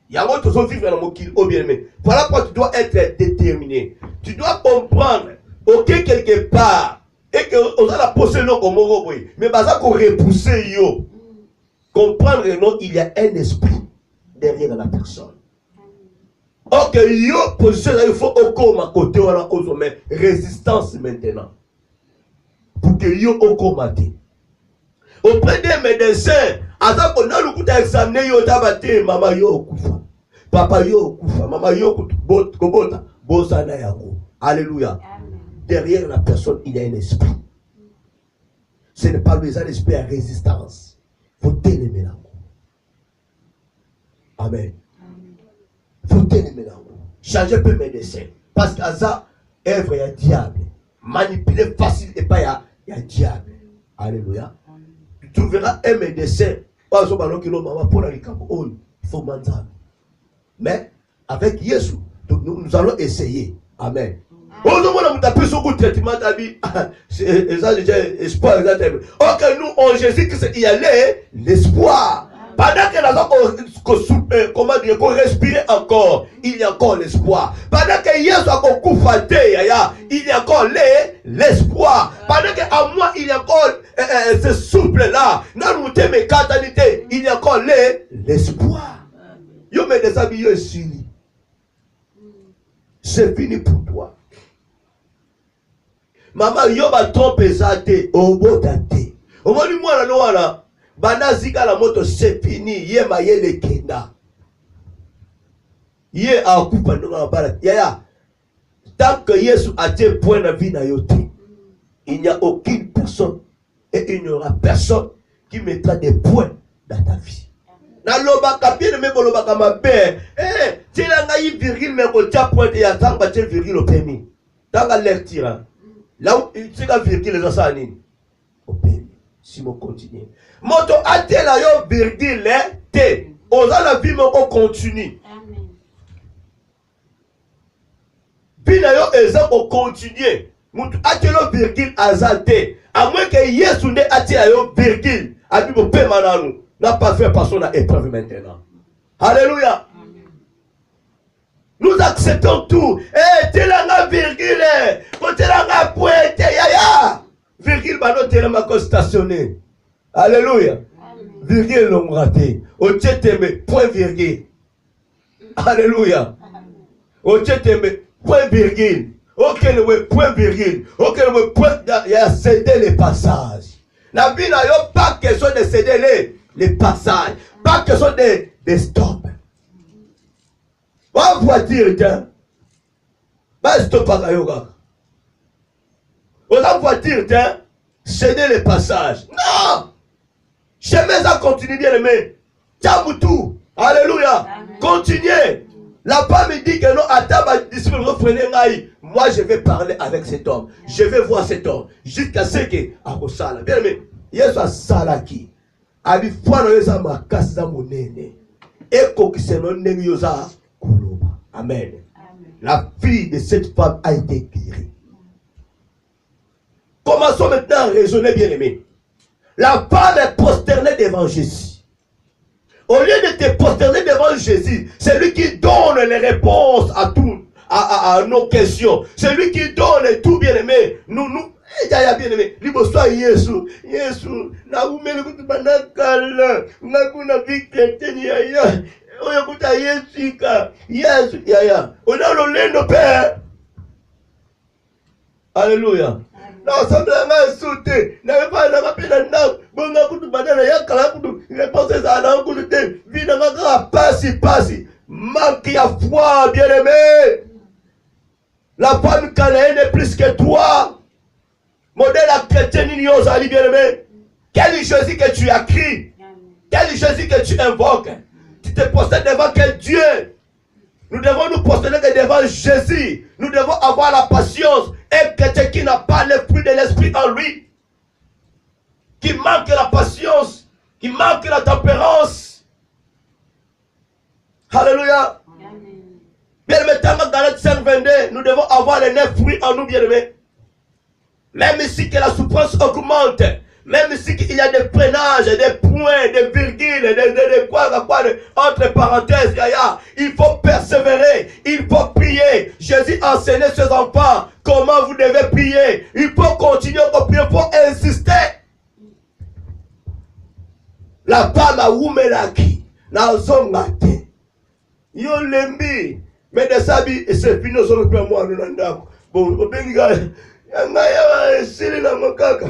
Il y a un autre chose vivre dans mon kill au bien aimé. Voilà pourquoi tu dois être déterminé. Tu dois comprendre. Ok, quelque part, et que on a la possession comme on veut, mais ça qu'on repousser yo, comprendre non, il y a un esprit derrière la personne. Ok, yo position il faut au coma côté on a aux mais résistance maintenant pour que yo au combattre. Auprès des médecins, attends qu'on a le coup d'examiner yo tabate maman yo kufa, papa yo kufa, maman yo kobota, bosana yako. Alléluia. Derrière la personne, il y a un esprit. Ce n'est pas lui, c'est un esprit à résistance. Il faut t'aimer là. Amen. Il faut t'aimer là. Changer peu médecin. Parce qu'à ça, œuvre, il y a diable. Manipuler facile et pas il y a diable. Alléluia. Tu trouveras un médecin. Il faut manger. Mais avec Jésus, nous allons essayer. Amen. Ok, nous, en Jésus-Christ, il y a l'espoir. Pendant que nous avons respirer encore, il y a encore l'espoir. Pendant que Jésus a il y a encore l'espoir. Pendant que à moi, il y a encore ce souffle-là. Il y a encore l'espoir. Yo me déshabille ici. C'est fini pour toi. Maman yo ba trompe zate obotate. Omoni mwana no wana bana zika la moto c'est fini ye mayele kenda. Ye akupa ndonga bala. Ya. Tant que Jésus a été point de vie na yote. Il n'y a aucune personne et il n'y aura personne qui mettra des points dans ta vie. Na loba kapie me boloba kama be. Tila ngai virgule me ko tia point ya tanga tia virgule au permis. Tanga lecture. Là où tu sais qu'à virgule les assassins. Au permis. si vous continuez. Moto ate la yo virgule te. Oza la vie moko continue. Bina yo eza ko continuer. Mutu ate lo virgule azate. À moins que Yesu ne ate la yo virgule. Abi bo pe mananu. N'a pas fait personne à épreuve maintenant. Alléluia. Nous acceptons tout. Eh, telanga virgule. Telanga pointe. Yaya. Virgule, bano telanga ko stationné. Alléluia. Virgule l'ont raté. Au tchétéme, point virgule. Alléluia. Au tchétéme, point virgule. Ok, le point virgule. Ok, le point. Il y a cédé les passages. La vie n'a pas question de céder les passages. Pas question de stop. Va voiture, tiens. Va stop à yoga. Va voiture, tiens. Céder les passages. Non! Jamais ça continue, bien aimé. Tiens, tout. Alléluia. Continuez. La femme dit que non, attends, ma disciple, reprenez ngaï. Moi, je vais parler avec cet homme. Je vais voir cet homme. Jusqu'à ce que, à Rosala. Bien aimé, Yesu a salaki. Abi fois, nous avons ma casse dans mon nez. Et qu'on se nomme Yosa Koloba. Amen. La fille de cette femme a été guérie. Commençons maintenant à raisonner, bien aimé. La femme est prosternée devant Jésus. Au lieu de te prosterner devant Jésus, c'est lui qui donne les réponses à tout, à nos questions. C'est lui qui donne tout, bien aimé. Nous, bien aimé. Libosoa Yesu, na umele kutu banakala, nakuna viketeni ya. Oya kuta Yesika, Yesu, ya. Ona lo lendo père. Alléluia. Non, ça me sauté. N'avez pas la peine d'en bon, coup de banane, ya kala kutu. Réponse à la coup de thé. Vina ngaka passi. Manque à foi, bien aimé. La femme canaïenne est plus que toi. Modèle à chrétien, Ali, bien aimé. Quel Jésus que tu as crié? Quel Jésus que tu invoques? Tu te possèdes devant quel Dieu? Nous devons nous poster devant Jésus. Nous devons avoir la patience. Un chrétien qui n'a pas le fruit de l'esprit en lui, qui manque la patience, qui manque la tempérance. Alléluia. Bien-aimé, dans Galate 5:22, nous devons avoir les 9 fruits en nous, bien-aimés. Même ici que la souffrance augmente, même ici qu'il y a des freinages, des points, des virgules, des quoi, entre parenthèses, il faut persévérer, il faut prier. Jésus enseignait ses enfants comment vous devez prier. Il faut continuer à prier, il faut insister. La femme a oumelaki, na zongate. Yo lembi, mais de sabi, et c'est fini, nous sommes moi, nous n'andons. Bon, au Benga, y'a sili na mokaka.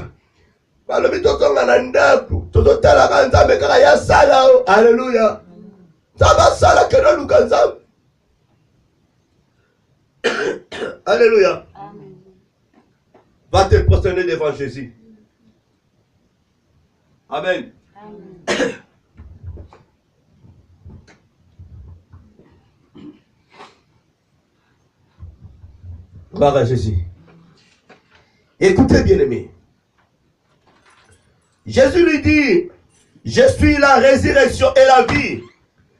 Alléluia. Ça va ça la que nous Alléluia. Va te prosterner devant Jésus. Amen. Gloire à Jésus. Écoutez, bien-aimés. Jésus lui dit, je suis la résurrection et la vie.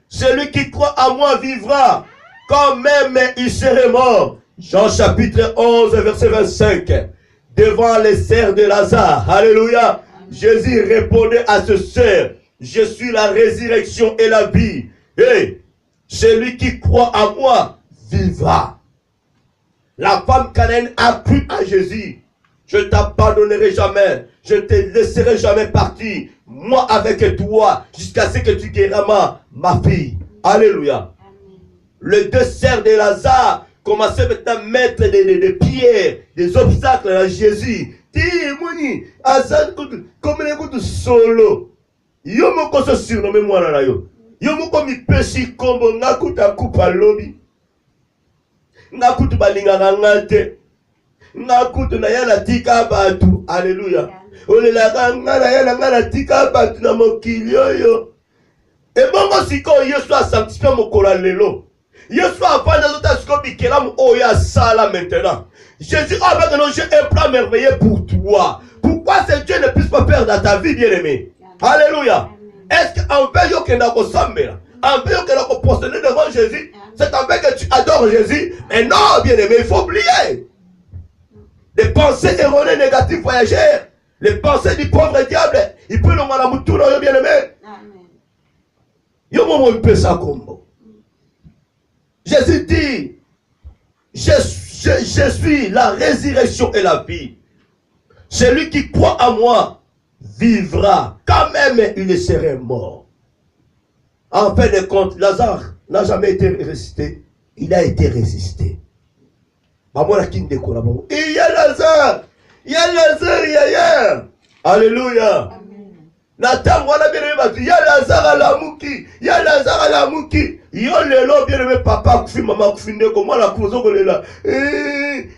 Celui qui croit à moi vivra, quand même il serait mort. Jean chapitre 11, verset 25. Devant les serres de Lazare. Alléluia. Jésus répondait à ce serre, je suis la résurrection et la vie. Et celui qui croit à moi vivra. La femme cananéenne a cru à Jésus. Je ne t'abandonnerai jamais. Je ne te laisserai jamais partir. Moi avec toi. Jusqu'à ce que tu guériras ma fille. Alléluia. Amen. Les 2 serres de Lazare commençaient maintenant à mettre des pierres, des obstacles à Jésus. Dis-moi, comme les gouttes solo. Yo moko so surnommé moi na yo. Yo moko mi pesi kombo ngakuta kupa lobi. Ngakutu balinga ngate. Ngakutu na yana tika batu. Alléluia. Olela ngana yana ngana tika batu na mokili yo. Et bongo siko Yesu a sanctifié mokola lelo. Yesu a fait des autres siko bikela mo oya sala maintenant. Jésus a fait un plan merveilleux pour toi. Pourquoi quoi ce Dieu ne puisse pas faire dans ta vie, bien-aimé? Alléluia. Est-ce qu'en veut que nous sommes en veut que nous postons devant Jésus, c'est en veut que tu adores Jésus? Mais non, bien-aimé, il faut oublier. Les pensées erronées, négatives, voyagères, les pensées du pauvre diable, il peut nous mal tout bien-aimé. Yo peut ça comme Jésus dit, je suis la résurrection et la vie. Celui qui croit en moi vivra, quand même il serait mort. En fin de compte, Lazare n'a jamais été ressuscité, il a été résisté. Il y a Lazare, il y a Lazare, alléluia. Nathan, il y a Lazare à la mouki, il y a Lazare à la mouki. Il y a le bien aimé papa, maman, comment la cousin est là.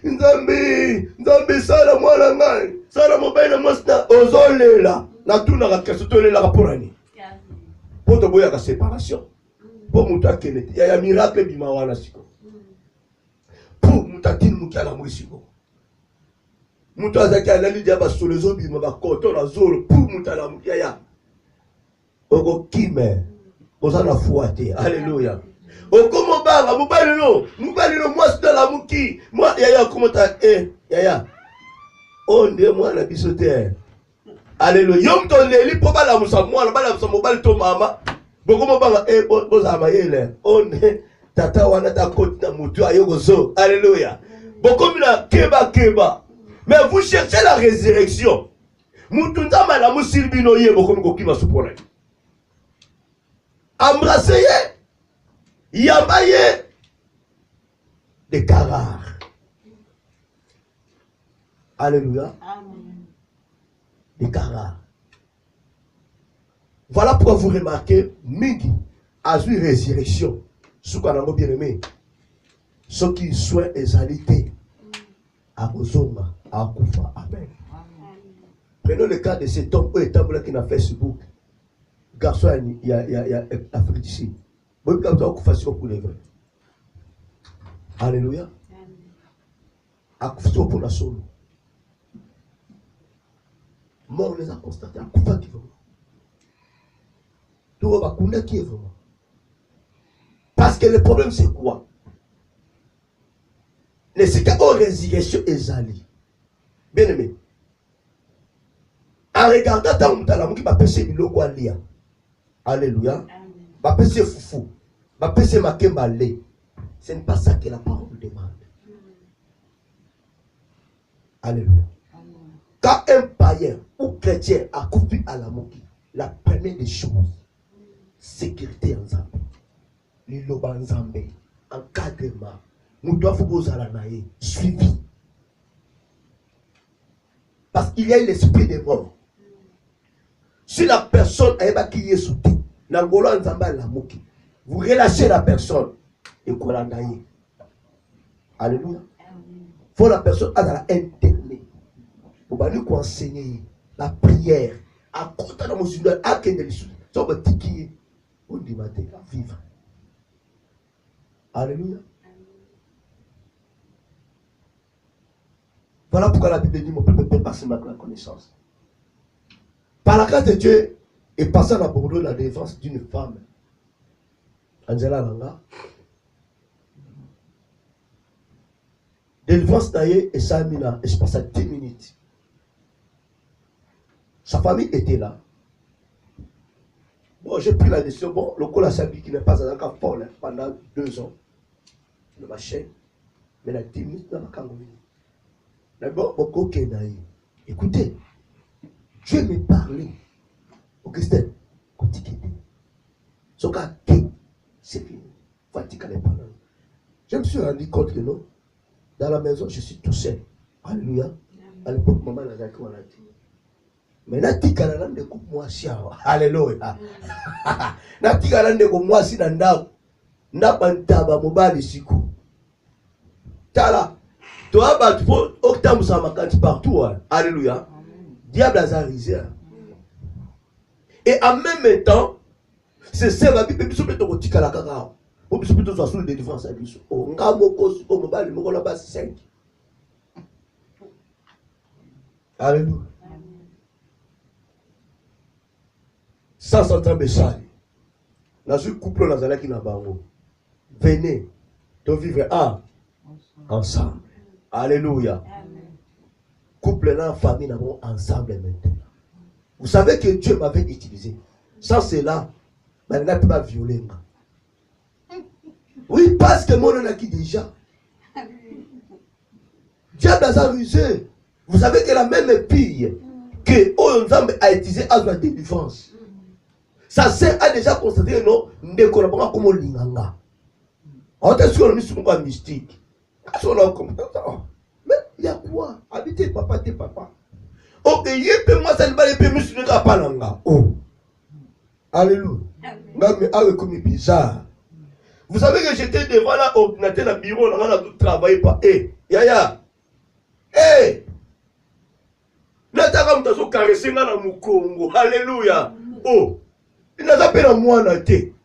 Nzambi, ça la moi la main, ça la mobile, moi c'est ozole là. Na tout na question to la rapporani. Pour te boya la séparation. Pour muta kene, il y a miracle bima wana siko. Pour muta tin muka la mwisiko. Muta zaki alali dia ba solozo bima ba koto na zolo pour muta la muka ya. Ogo kime. Osana fouate. Alléluia. Okomo banga mubali no moi c'est la muki. Moi yaya comment ta yaya. Onde moi na bisote. Alléluia. Yom to leli po bala musa moi bala musa mobali to mama. Bokomo banga bozama yele. Onde tata wana ta koti na mutu ayoko zo. Alléluia. Bokomi na keba. Mais vous cherchez la résurrection. Mutu ndama la musilbino ye bokomi kokima supona. Embrassez, yambaye des carars. Alléluia. Amen. Des carars. Voilà pourquoi vous remarquez, Mingi a eu résurrection. Ce qu'on a bien aimé. Ceux qui soient exaltés. À Rosoma, à Koufa. Amen. Prenons le cas de cet homme qui n'a fait Facebook. Garçon, il y a Afrique d'ici. Moi, je vais vous faire pour les vrais. Alléluia. Akoufa pour la soul. Mort les a constatés. Akoufa qui vraiment. Tout va connaître qui est vraiment. Parce que le problème c'est quoi? Les cas où résurrection est allée. Bien aimé. En regardant ta moutalamo qui m'a péché le logo à lire. Alléluia. Ma péché foufou. Ma péché makemba lé. Ce n'est pas ça que la parole demande. Alléluia. Quand un païen ou chrétien a coupé à la moki, la première des choses, sécurité en Zambé. Liloba en Zambé. Encadrement. Nous devons vous alanaï. Suivi. Parce qu'il y a l'esprit des morts. Si la personne a qui est sous tout, vous relâchez la personne et vous l'engagnez. Alléluia. Il faut la personne à la interner. Vous allez nous enseigner la prière. À côté de mon sujet, à quel de l'issue. Ça va tiquer. On dit vivre. Alléluia. Voilà pourquoi la Bible dit mon peuple peut passer maintenant la connaissance. Par la grâce de Dieu, et passant à Bordeaux la défense d'une femme, Angela Langa, délivrance d'ailleurs et ça a mis là, et je passe à 10 minutes. Sa famille était là. Bon, j'ai pris la décision, bon, le col à Sabi qui n'est pas à la fort pendant 2 ans, de ma chaîne, mais la 10 minutes dans la Kangoumi. D'abord, écoutez, Dieu me parlait. Augustin, c'est fini. Je me suis rendu compte que non, dans la maison, je suis tout seul. Alléluia. À l'époque, maman n'a pas dit. Mais Nati Kalalan de moi si. Alléluia. Nati Kalalan de moi si dans Napantaba mobile siku. Tala. Toi, tu peux octobre ça m'a partout. Alléluia. Diable a zarisé. Et en même temps, c'est ça la Bible peut se tika la kaka. On peut se plutôt sur le défense à biso. On ngamo ko mobile mo la base 5. Alléluia. sans s'entendre ça. Dans ce couple, dans un qui n'a pas venez de vivre ensemble. Alléluia. Couple là, famille, nous ensemble maintenant. Vous savez que Dieu m'avait utilisé. Sans cela, je ne peux pas violer. Oui, parce que moi, on a qui déjà. Diable a rusé. Vous savez que la même fille que Oyonzambe a utilisé à la délivrance. Sa sœur a déjà constaté non, ne connaît pas comment l'inganga. On est sur le mystique. Mais il y a quoi? Habitez papa, t'es papa. Ok, il peut moi ça ne va pas me pas langa. Oh. Alléluia. Mais avec comme bizarre. Vous savez que j'étais devant l'ordinateur dans le bureau, on a travaillé pas. Yaya. Nataka mtazo caresser na mukongo. Alléluia. Oh. Il n'a pas la moi na té.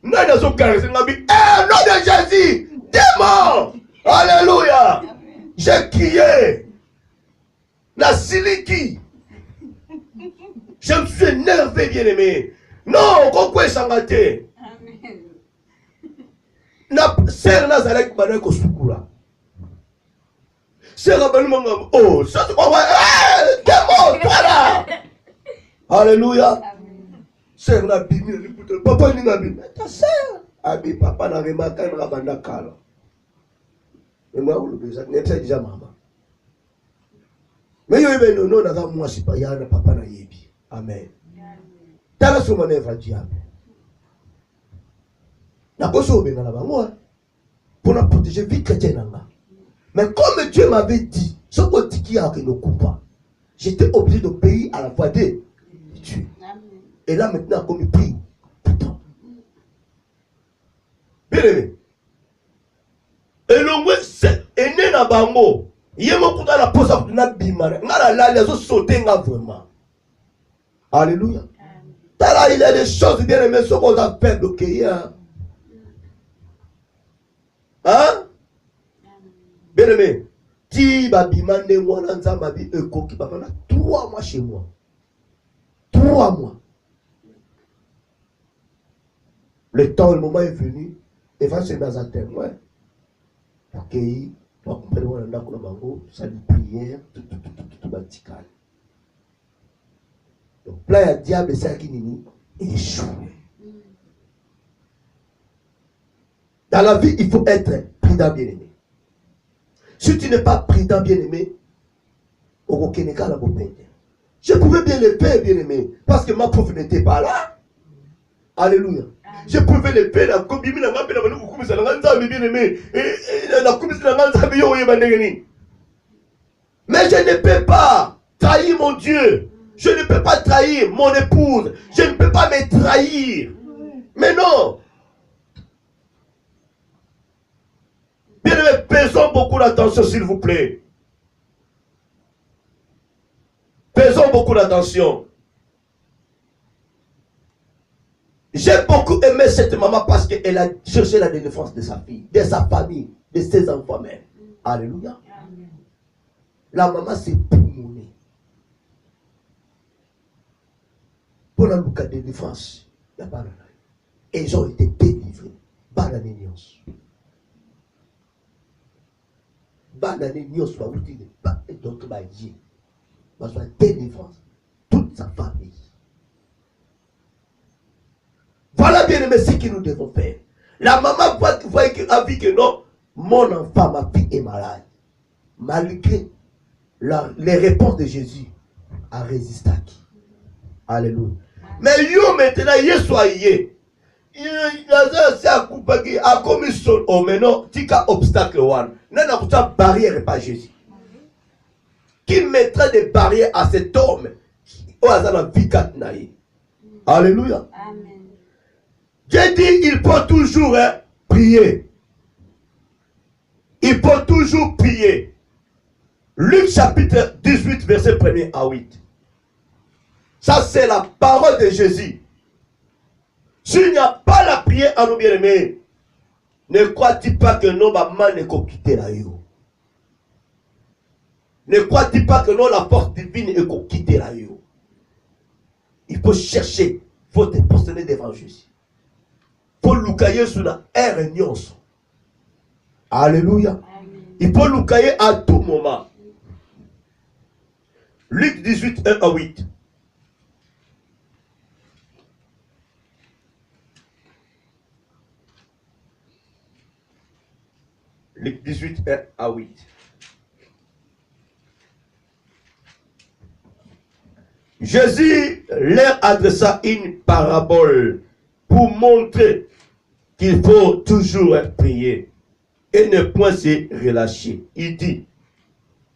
N'a zo caresser na bi. Nom de Jésus. Démon. Alléluia. J'ai crié. La siliki. Je me suis énervé, bien-aimé. Non, pourquoi s'engager? Na sœur Nazareth bana ko sukula. Sœur Abelmanga, oh, ça se voit. Démon, toi là. Alléluia. Sœur na bimi, papa ni na bimi. Ta sœur, abi papa na remarqué na banda kala. Et moi vous le besoin, n'est-ce déjà maman. Mais yo ebe non na za moi si pa ya na papa na yebi. Amen. Tala so mon œuvre diable. Na koso benga na bango pour la protéger vie chrétienne nanga. Mais comme Dieu m'avait dit, ce que qui a ne coupe pas, j'étais obligé d'obéir à la voix de Dieu. Et là maintenant, comme il prie, putain. Bien aimé. Et l'homme, c'est né na bango. Il y a mon la pose à la bimane. Là, les autres sautent vraiment. Alléluia. Là, il y a des choses bien aimées, ce qu'on a fait bloquer. Hein? Bien aimé, ti babimane moi dans ma vie eko qui va faire 3 mois chez moi. 3 mois. Le temps, le moment est venu, et va se dans un témoin. Ok, on va comprendre on a dans bango, salut prière, tout batical. Donc là il y a diable ça qui nini échoué. Dans la vie, il faut être prudent, bien-aimé. Si tu n'es pas prudent, bien-aimé, je pouvais bien le faire, bien-aimé, parce que ma prof n'était pas là. Alléluia. Je pouvais le faire, bien-aimé, mais je ne peux pas trahir mon Dieu. Je ne peux pas trahir mon épouse. Je ne peux pas me trahir. Mais non. Bien-aimé, faisons beaucoup d'attention, s'il vous plaît. Faisons beaucoup d'attention. J'ai beaucoup aimé cette maman parce qu'elle a cherché la défense de sa fille, de sa famille, de ses enfants même. Alléluia. Amen. La maman s'est pulmonée. Pour la boucle de défense, il n'y a pas de. Et ils ont été délivrés. Banane nyos. Banane nyos va vous dire pas et d'autres bailliers. Va soit délivrance. Toute sa famille. Voilà bien aimé ce que nous devons faire. La maman voit a vu que non, mon enfant, ma fille est malade. Malgré les réponses de Jésus, a résisté à qui? Alléluia. Mais yo maintenant, y soyez. Il a commis son homme, mais non, tika obstacle one. N'a pas barrière pas Jésus. Qui mettra des barrières à cet homme au hasard la vie katnaï. Alléluia. Amen. J'ai dit, il faut toujours prier. Il faut toujours prier. Luc chapitre 18, verset 1er à 8. Ça, c'est la parole de Jésus. S'il n'y a pas la prière à nos bien-aimés, ne crois-tu pas que nos mamans ne peuvent quitter la yo? Ne crois-tu pas que non, la force divine est quitter la yo? Il faut chercher faut te poster devant Jésus. Il faut loucailler sur la réunion. Alléluia. Il faut loucailler à tout moment. Luc 18, 1 à 8. Luc 18, 1 à 8. Jésus leur adressa une parabole pour montrer qu'il faut toujours prier et ne point se relâcher. Il dit,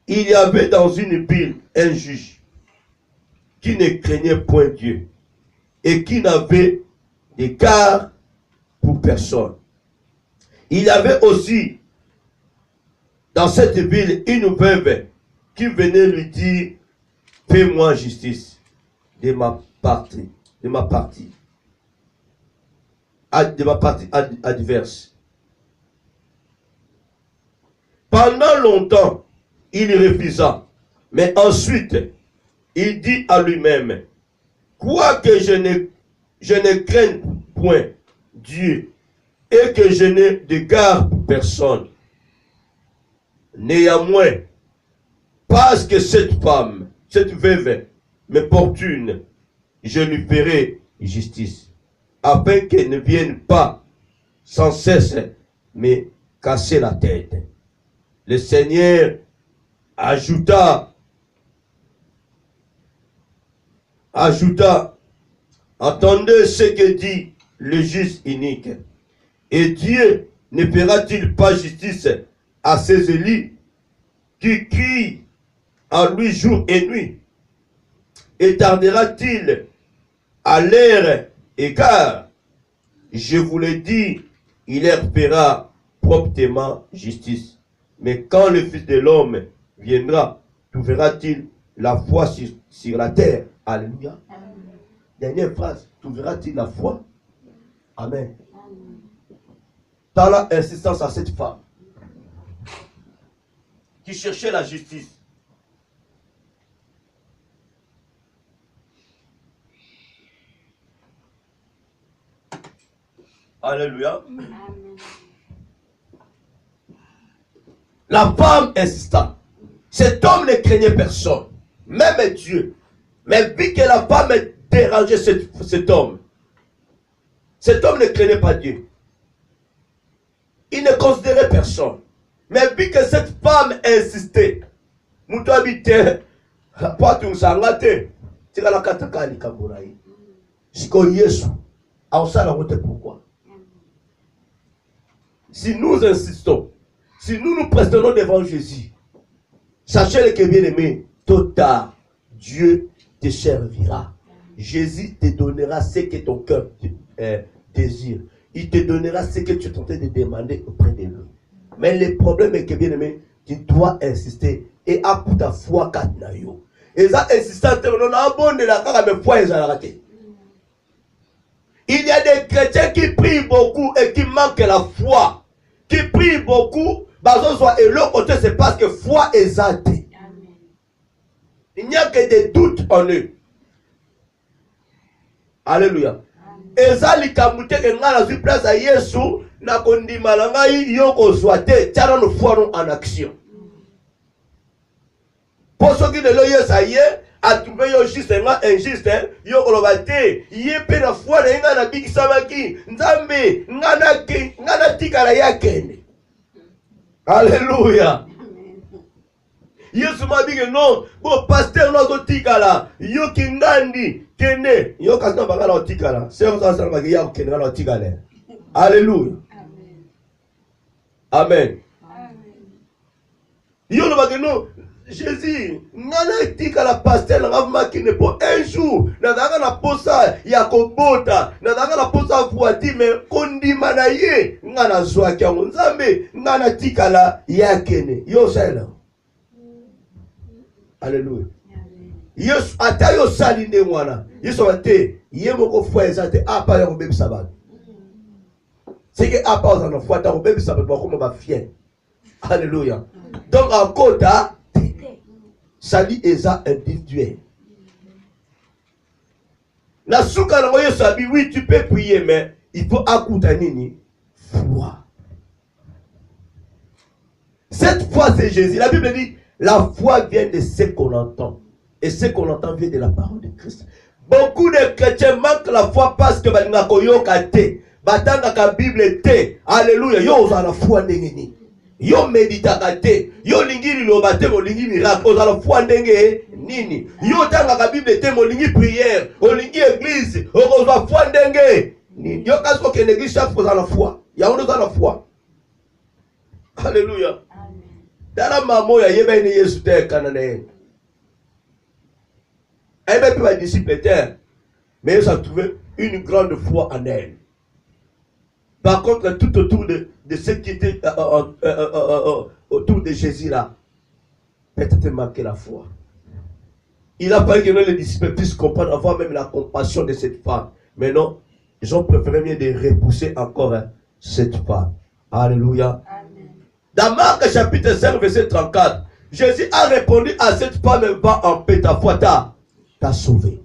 il y avait dans une ville un juge qui ne craignait point Dieu et qui n'avait d'égard pour personne. Il y avait aussi dans cette ville une veuve qui venait lui dire, fais-moi justice de ma partie adverse. Pendant longtemps, il refusa, mais ensuite, il dit à lui-même, quoique je ne craigne point Dieu et que je n'ai d'égard pour personne, néanmoins, parce que cette femme, cette veuve, m'importune, je lui ferai justice, afin qu'elle ne vienne pas sans cesse me casser la tête. Le Seigneur ajouta, entendez ce que dit le juste unique. Et Dieu ne fera-t-il pas justice à ses élus qui crient à lui jour et nuit? Et tardera-t-il à leur égard? Je vous le dis, il leur fera promptement justice. Mais quand le Fils de l'homme viendra, trouvera-t-il la foi sur la terre? Alléluia. Dernière phrase, trouveras-tu la foi? Amen. Dans l'insistance à cette femme qui cherchait la justice. Alléluia. La femme insista. Cet homme ne craignait personne, même Dieu. Mais vu que la femme dérangeait cet homme ne craignait pas Dieu. Il ne considérait personne. Mais vu que cette femme insistait, Moutou habite, pas tout ça, tu vas la katakali kabouraï. Siko Yesu, à ça la route pourquoi? Si nous insistons, si nous nous prestons devant Jésus, sachez que bien aimé, tôt ou tard, Dieu te servira. Jésus te donnera ce que ton cœur désire. Il te donnera ce que tu es en train de demander auprès de lui. Mais le problème est que, bien aimé, tu dois insister. Et à coup ta foi, katnayo. Et ça, insistant, il y a des chrétiens qui prient beaucoup et qui manquent la foi. Qui prient beaucoup, et l'autre côté, c'est parce que foi est zate. Il n'y a que des doutes en eux. Alléluia. Ezali kamute ke ngala zui place à Yesu na kondima la ngai yoko zwate tiana no foi en action. Pour ceux qui ne le yesaye a trouvé yo juste injuste yoko lobate yepe na foi na nga na bikisa maki nzambe ngana tikala yakene. Alléluia. Yesu m'a dit que non, bon pasteur non tikala, yo kingandi kene, yo kasna bagala tikala. C'est ça ça bagaya ya kene la tikala. Alléluia. Amen. Yo le bagay non, Jésus, ngana tikala pasteur ngavma kene pour un jour, na danga na posa ya kobota, na danga na posa voiti mais kondima na ye, ngana zwa kyango nzambe, ngana tikala ya kene. Yo sala. Alléluia. Yesu atayo sali nde mwana. Yesu ate yemoko foi ezate apa ya kobebi sabat. C'est que apa ozana foi ta kobebi sabat ba koma ba fier. Alléluia. Donc en kota sali eza individuel. Na suka na moyo sabi, oui, tu peux prier, mais il faut akuta nini? Foi. Cette foi, c'est Jésus. La Bible dit, la foi vient de ce qu'on entend. Et ce qu'on entend vient de la parole de Christ. Beaucoup de chrétiens manquent la foi parce que balinga koyoka te. Batanga ka Bible te. Alléluia. Yo oza la foi ndenge. Yo meditaka te. Yo lingi liloba te, mo lingi miracle. Oza la foi ndenge nini. Yo tanga ka Bible te, mo lingi prière. O lingi église. Oza foi ndenge nini. Yo kasko ke l'église chaque fois la foi. Ya oza la foi. Alléluia. Dala mamo ya yeba ine Yesu te kanane. Elle m'a pu disciple terre, mais elle a trouvé une grande foi en elle. Par contre, tout autour de ce qui était autour de Jésus là, peut-être manqué la foi. Il a fallu que les disciples puissent comprendre, avoir même la compassion de cette femme. Mais non, ils ont préféré mieux de repousser encore cette femme. Alléluia. Dans Marc chapitre 5, verset 34, Jésus a répondu à cette femme, va en paix, ta foi t'a sauvé.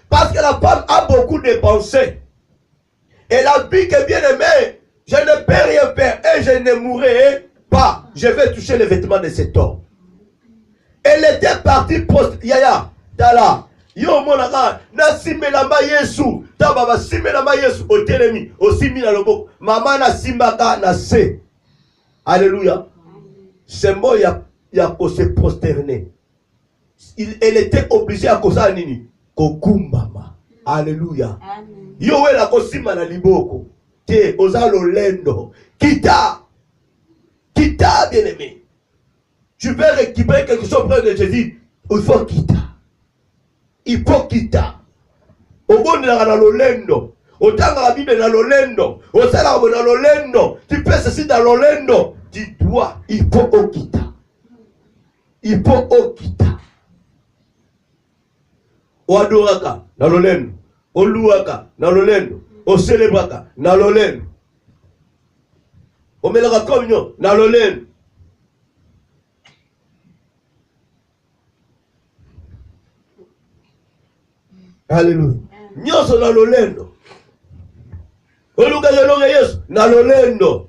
Parce que la femme a beaucoup dépensé. Elle a dit que bien aimé, je ne peux rien faire et je ne mourrai pas. Je vais toucher les vêtements de cet homme. Elle était partie yaya, tala. Yo monaka na simelamba Yesu, ta baba simelamba Yesu o telemi, o simila lobo. Mama na simbaka na se. Alléluia. C'est moi il a se prosterner. Elle était obligée à cause de nini kokumbama. Alléluia. Yo we la kosima na liboko. Te oza lolendo. Kita bien aimé. Tu veux récupérer quelque chose près de Jésus, il faut quitter. Il faut quitter. Au bon na lolendo. Otanga la Bible na lolendo. Osala na lolendo. Tu fais ceci dans lolendo. Tu dois, il faut quitter. Il faut quitter. Oadoraka na lolendo. Oluaka na lolendo. Ocelebraka na lolendo. Omelaka communion na lolendo. Alléluia. Nyoso na lolendo. Oluka yelonga Yesu na lolendo.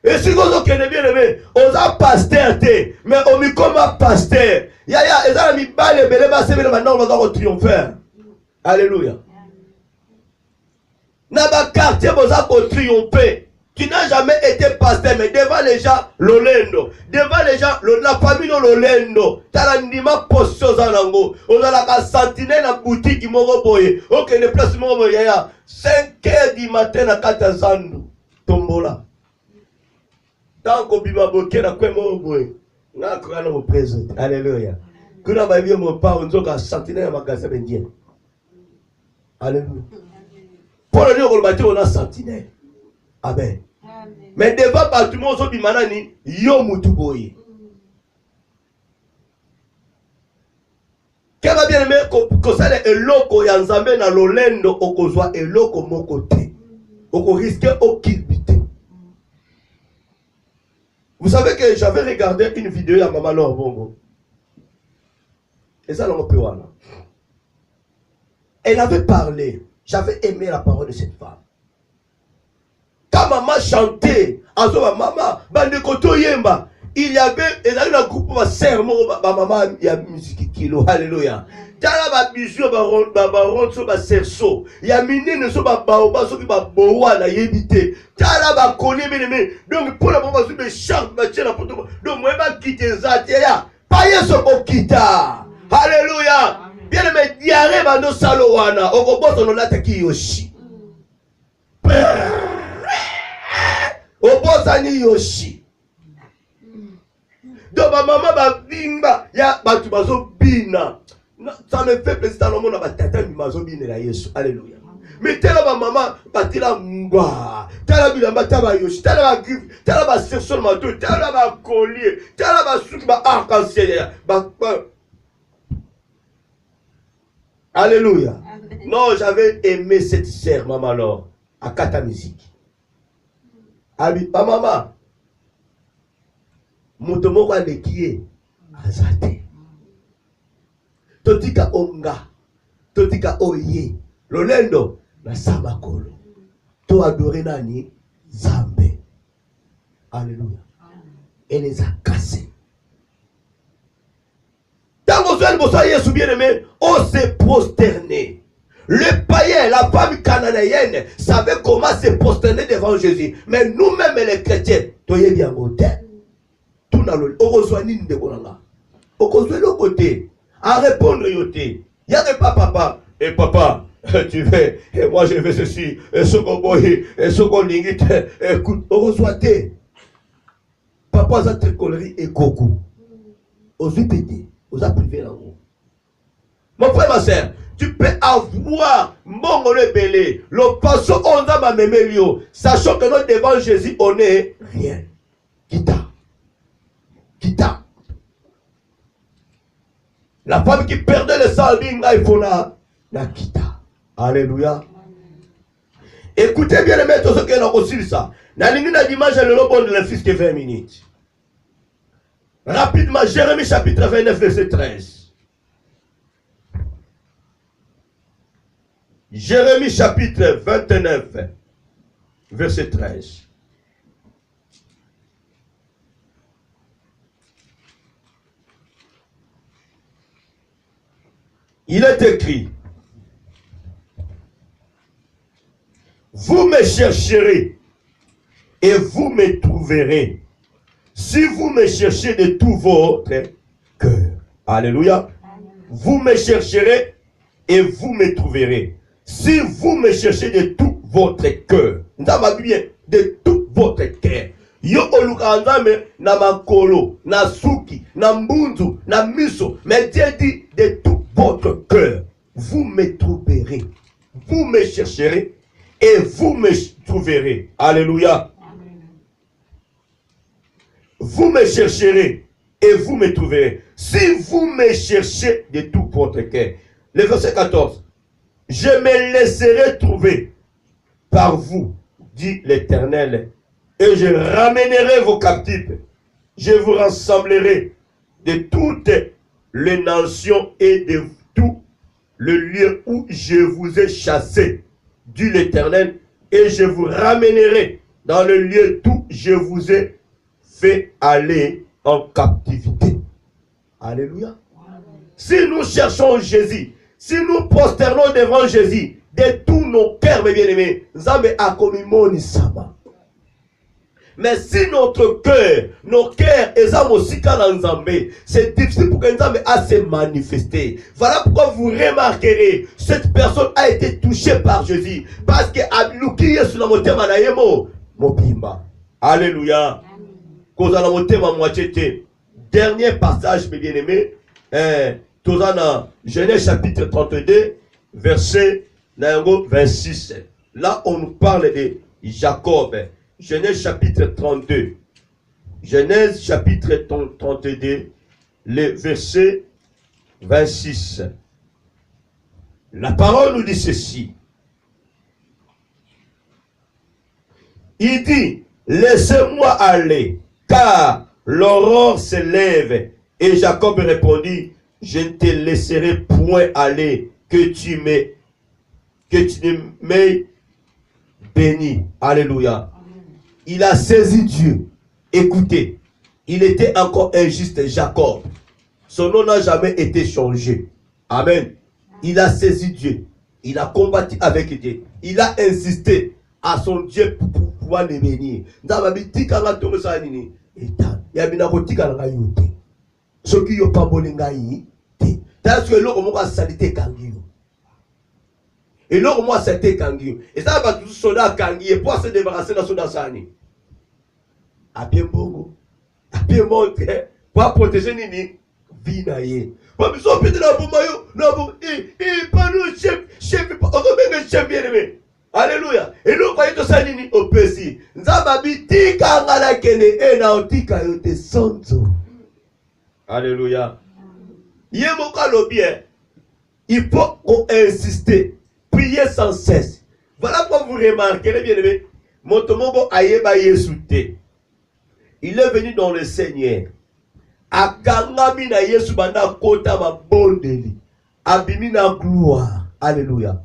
Et si vous avez bien aimé, on a pasteur, mais on est comme un pasteur. Yaya, et ça, il va les belles, maintenant on va triompher. Alléluia. Dans le quartier, vous avez triomphé. Tu n'as jamais été pasteur, mais devant les gens, l'olendo. Devant les gens, la famille, l'olendo. Tu as l'anima posté aux anango. On a la sentinelle dans la boutique, ils m'ont repoyé. Ok, les places, ils m'ont repoyé. 5 heures du matin, à 4 ans, tombola. Tant qu'on biba boké na kwe mo boy na kwa na mo présent. Alléluia. Kuna ba bio mo pa onzo ka sentinelle na magasa bendien. Alléluia. Pour le dire qu'on bâtit on a sentinelle. Amen. Mais devant bâtiment so bimana ni yo mutu boy. Kaba bien aimé ko sale eloko ya nzambe na lolendo okozwa eloko moko te. Oko risquer okilbité. Vous savez que j'avais regardé une vidéo à Maman Laure Bongo. Et ça, l'on peut voir là. Elle avait parlé. J'avais aimé la parole de cette femme. Quand maman chantait, maman, il y avait un groupe de sermon, maman, il y a musique kilo, alléluia. Tala ba bisu ba ronso ba serso ya minene so ba baoba so ba bowa na yebite tala ba koni beneme donc pour la bomba so be chante ba tela poto donc moi ba quitter zate ya pa yeso ko kita alléluia bien me diare ba no salo wana okoboto no lata ki yoshi obosa ni yoshi donc ma maman ba bimba ya ba tu bazo bina. Ça me fait plaisir dans le monde à tata mimazobi ne la Yesu. Alléluia. Mais telle ma maman, batila mwa, telle bilamba taba yoshi, telle ba griffe, telle ba serson mato, telle ba collier, telle ba souk ba arc-en-ciel. Alléluia. Non, j'avais aimé cette sœur, maman alors, à Kata Musique. Abi, maman, motomo wa lekiye azate. Totika onga, totika oye lolendo na samakolo to adorer nani Zambe. Alléluia. Et les a cassés. Dans vos Yesu bien-aimé, on s'est prosterné. Le païen, la femme cananéenne, savait comment se prosterner devant Jésus. Mais nous-mêmes, les chrétiens, toyez bien côté. Tout dans le. On reçoit ni de Bolanga. On reçoit le côté. À répondre, yoté. Il n'y a pas papa. Et papa, tu fais, et moi je fais ceci, et ce qu'on boit, et ce qu'on limite, écoute, on reçoit tes. Papa, ça te collerie et coco. On se pété, on a privé là haut. Mon frère, ma soeur, tu peux avoir mon belé, le passant on a ma mémélio, sachant que nous devant Jésus, on est rien. Kita. Kita. La femme qui perdait le sang, il faut la kita. Alléluia. Écoutez bien les maîtres, ce qu'elle a reçu ça. Dans l'ingénieur dimanche, le bon de la fils que 20 minutes. Rapidement, Jérémie chapitre 29, verset 13. Jérémie chapitre 29, verset 13. Il est écrit: vous me chercherez et vous me trouverez si vous me cherchez de tout votre cœur. Alléluia. Vous me chercherez et vous me trouverez si vous me cherchez de tout votre cœur. De tout votre cœur. Yo olukanzame na makolo, na suki, na mbunzu, na miso. Mais Dieu dit de tout votre cœur. Vous me trouverez. Vous me chercherez et vous me trouverez. Alléluia. Amen. Vous me chercherez et vous me trouverez. Si vous me cherchez de tout votre cœur. Le verset 14. Je me laisserai trouver par vous, dit l'Éternel, et je ramènerai vos captifs. Je vous rassemblerai de toutes les nations et de tout le lieu où je vous ai chassés, dit l'Éternel, et je vous ramènerai dans le lieu d'où je vous ai fait aller en captivité. Alléluia. Si nous cherchons Jésus, si nous prosternons devant Jésus, de tous nos cœurs, mes bien-aimés, Nzambe akomimoni sama. Mais si notre cœur, nos cœurs, c'est difficile pour que Nzambe a se manifester. Voilà pourquoi vous remarquerez, cette personne a été touchée par Jésus. Parce que Abiluki est sur la montée manayemo, mopimba. Alléluia. Cause à la montée ma moitié. Dernier passage, mes bien-aimés, Tozana, Genèse chapitre 32, verset 26. Là, on nous parle de Jacob. Genèse chapitre 32. Genèse chapitre 32, le verset 26. La parole nous dit ceci. Il dit, laissez-moi aller, car l'aurore se lève. Et Jacob répondit, je ne te laisserai point aller, que tu m'aies béni. Alléluia. Il a saisi Dieu. Écoutez, il était encore injuste, Jacob. Son nom n'a jamais été changé. Amen. Il a saisi Dieu. Il a combattu avec Dieu. Il a insisté à son Dieu pour pouvoir le bénir. Ce qui n'est pas bon, parce que l'homme a salité Kangio. Et l'homme a salité Kangio. Et ça va tout soldat Kangio pour se débarrasser de son asani. A bien bongo. A bien montré. Pour protéger Nini. Vinaye. Pour nous sortir de la bombayo. Non, pas nous, chef, on va bien chef bien aimé. Alléluia. Et nous voyons tout ça Nini au Pessi. Nzababi tika ngala kene. Et na otika yote sonzo. Alléluia. Il faut insister, prier sans cesse. Voilà pourquoi vous remarquerez bien aimé. Motomobo ayeba yesute. Il est venu dans le Seigneur. Akangami na Yesu banda kota ma bondeli. Abimi na gloire. Alléluia.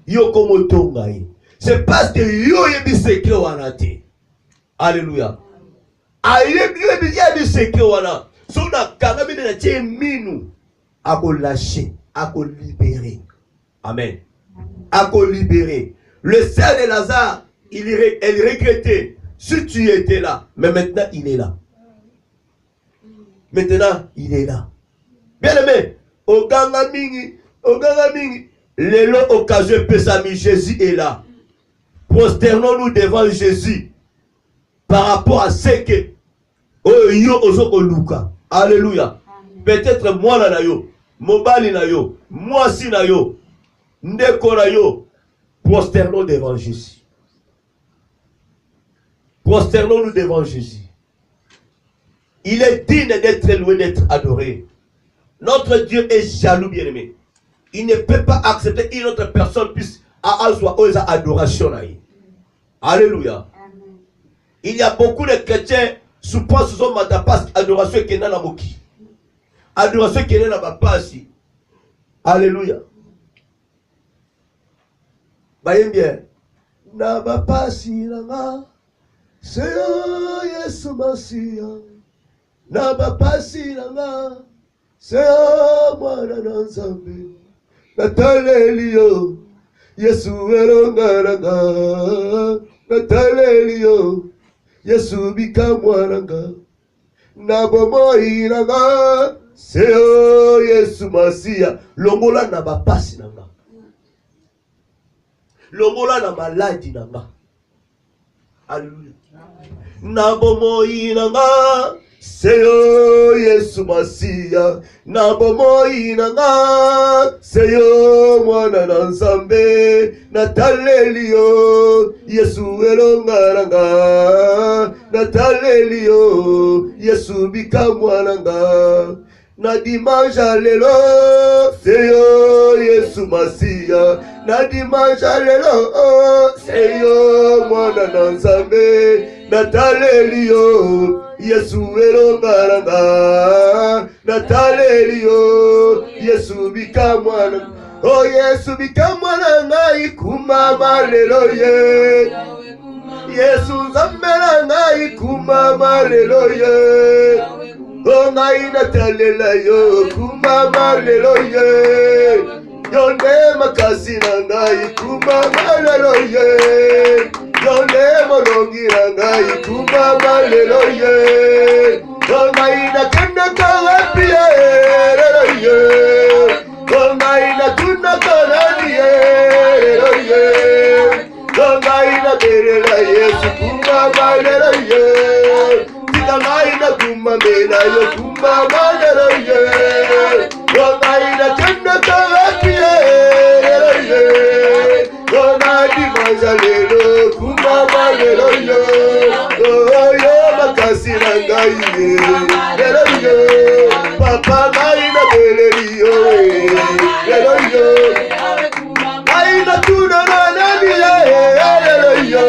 Yo komo tongai. C'est parce que yo yebi secret wana te. Alléluia. Yebi secret wana. So na kanga bi na tie minu. Ako lâcher, ako libérer. Amen. Ako libérer. Le frère de Lazare, elle regrettait. Si tu étais là, mais maintenant il est là. Maintenant il est là. Bien aimé, Oganga mingi, lelo occasion pesami, Jésus est là. Prosternons-nous devant Jésus par rapport à ce que yo ozoko luka. Alléluia. Peut-être moi là yo, mobali na yo, moi si na yo, ndeko na yo, prosternons devant Jésus. Prosternons-nous devant Jésus. Il est digne d'être loué, d'être adoré. Notre Dieu est jaloux, bien-aimé. Il ne peut pas accepter qu'une autre personne puisse avoir adoration. Alléluia. Il y a beaucoup de chrétiens qui pensent que c'est adoration qui est dans la moki. Adoration qui est dans la bapasi. Alléluia. Voyez bien. Na bapasi langa. C'est Yesu Masia. Na bapasi langa. C'est mwana na Nzambe. Natalelio. Yesu elongaranga. Natalelio. Yesu bikamwaranga. Nabomoi nanga. C'est Yesu Masia. Longola na bapasi nanga. Longola na maladi nanga. Alléluia. Nabomoi nanga. C'est Yesu Masia. Nabomoi nanga. C'est mwana na Nzambe. Natalelio. Yesu elongaranga. Natalelio. Yesu bikamwaranga. Na dimanche lelo. C'est Yesu Masia. Na dimanche lelo. C'est mwana na Nzambe. Natalelio. Yesu elongaranga. Natalelio. Yesu bikamwana. Oh Yesu bikamwana ikuma lelo ye. Yesu zambelanga ikuma lelo ye. Oh ngai natalela yo kuma lelo ye. Yonde makasi nanga ikuma lelo ye. Yonde molongi nanga ikuma lelo ye. Oh ngai nakenda kalapia lelo ye. Oh ngai natuna kalania lelo ye. Oh ngai naberela Yesu kuma lelo ye. Tika ngai nakuma mena yo kuma lelo ye. Oh ngai nakenda kalapia lelo ye. Oh ngai dimanche lelo kuma lelo ye. Oh yo makasi nangai lelo ye. Papa ngai nabereli yo lelo ye. Ngai natuna nani lelo ye.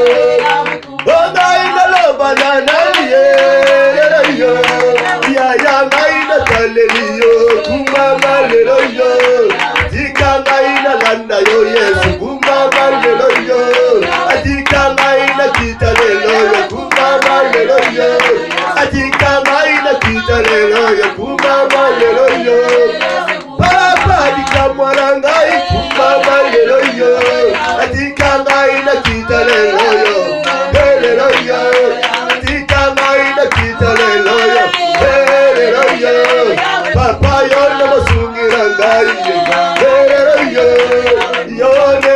Oh ngai naloba nani lelo ye. Ya ngai nataleli yo kuma lelo ye. Tika ngai nalanda yo Yesu kuma lelo ye. Atika ngai nakita lelo yo kuma lelo ye. Atika ngai nakita lelo yo kuma lelo ye. Papa dika mwana ngai kuma lelo ye. Atika ngai nakita lelo yo lelo ye. Atika ngai nakita lelo yo lelo ye. Papa yo na masungira ngai lelo ye. Yo ne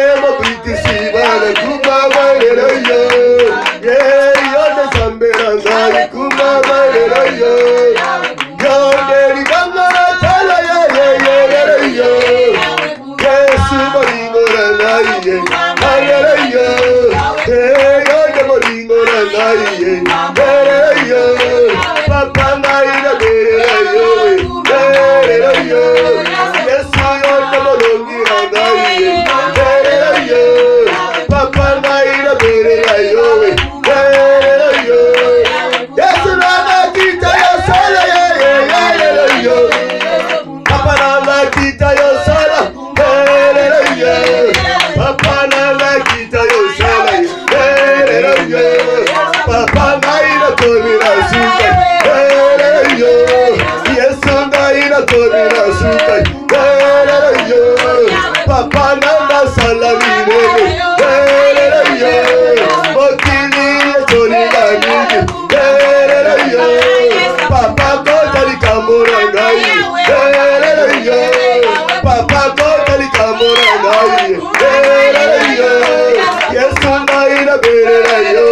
maina berera yo,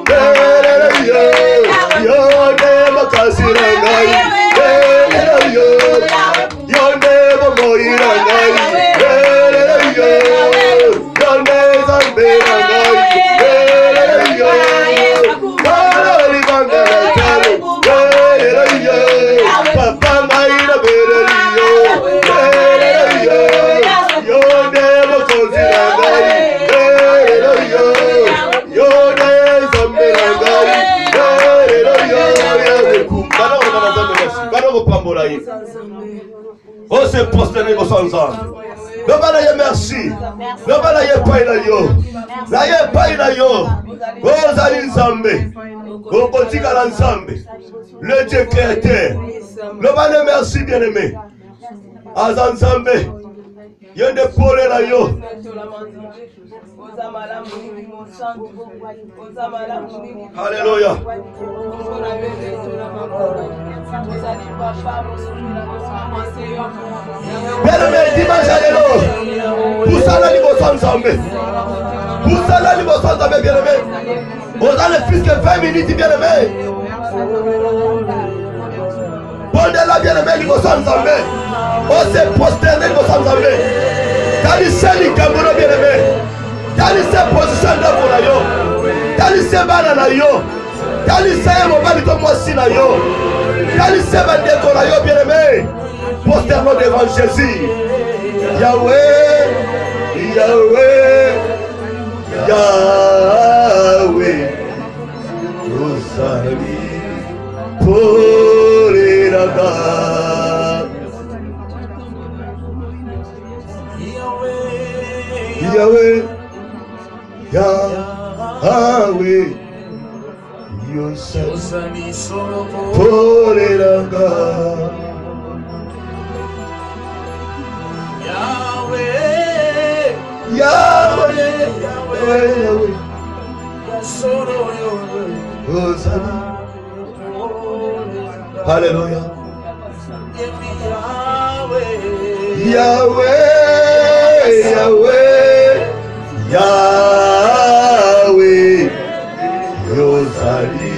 berera yo, yo ne makasira ngai, berera yo, yo ne moira ngai, berera yo, yo ne zambera ngai, berera yo, barali bangala talo, berera yo, papa maina berera yo, berera yo, yo ne makasira ngai. Oh, c'est prosterné vos ensemble. Le balaye merci. Le balaye paye la yo. La ye paye la yo. Oh, Zali Nzambe. Oh, Kotika la Nzambe. Le Dieu créateur. Le balaye merci, bien-aimé. Azan Nzambe. Yende pole la yo. Alléluia. Bien-aimé, dimanche à l'élo. Poussala l'Ibosan Nzambe. Poussala l'Ibosan Nzambe, bien-aimé. Vous allez plus que 20 minutes, bien-aimé. Pondez-la, bien-aimé, l'Ibosan Nzambe. Oh, c'est prosterné l'Ibosan Nzambe. Kali seli kambono, bien-aimé. Kali se position d'œuvre na yo. Kali se bana na yo. Kali se mobali to mwasi na yo. Kali se bandeko na yo, bien-aimé. Prosternons devant Jésus. Yahweh, Yahweh, Yahweh. Rosali Poriraga. Yahweh, Yahweh, Yosani Poriraga. Yahweh, Yahweh, Yahweh, Yosani. Alléluia. Yahweh, Yahweh, Yahweh, Yosali.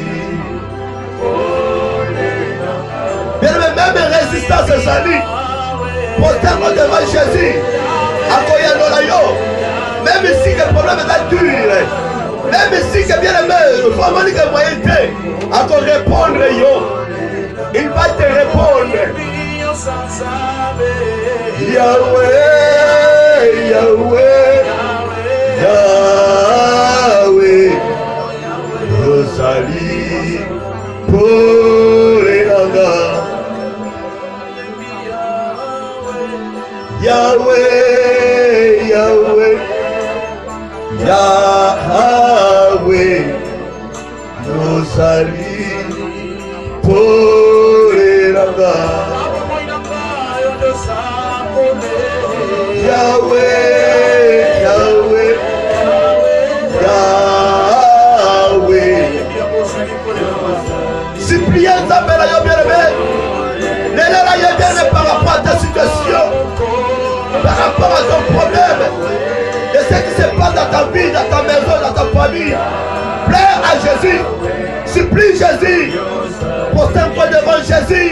Même résistance Sali. Postèrement devant Jésus. Même si le problème est dur, même si que bien aimé, vraiment que moyen à te répondre, yo. Il va te répondre. Yahweh, Yahweh, Yahweh, Rosalie, Porelaga. Yahweh, Yahweh, Yahweh, Rosalie, Porelaga. Yahweh, Yahweh, Yahweh. Suppliez Nzambe na yo bien-aimé. Lelo la yo bien par rapport à ta situation, par rapport à ton problème, de ce qui se passe dans ta vie, dans ta maison, dans ta famille. Plaît à Jésus, supplie Jésus. Postère-toi devant Jésus,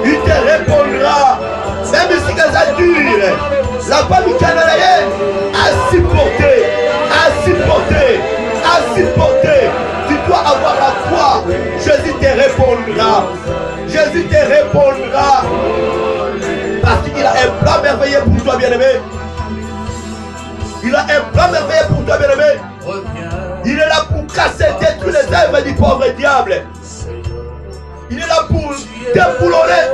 il te répondra. Même si c'est dur, la famille canadienne a supporté, a supporté, a supporté. Tu dois avoir la foi. Jésus te répondra. Jésus te répondra. Parce qu'il a un plan merveilleux pour toi, bien-aimé. Il a un plan merveilleux pour toi, bien-aimé. Il est là pour casser, détruire les œuvres du pauvre diable. Il est là pour déboulonner.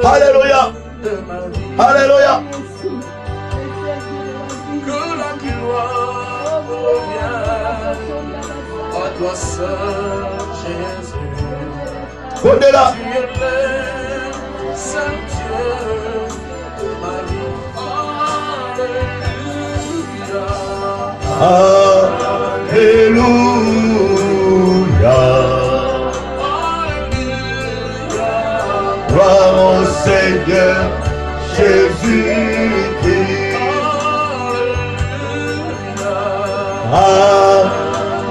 Alléluia. Alléluia. Que la gloire revienne à toi seul, Jésus. Au-delà. Tu es le seul Dieu de ma vie. Alléluia. Gloire au Seigneur Jésus-Christ.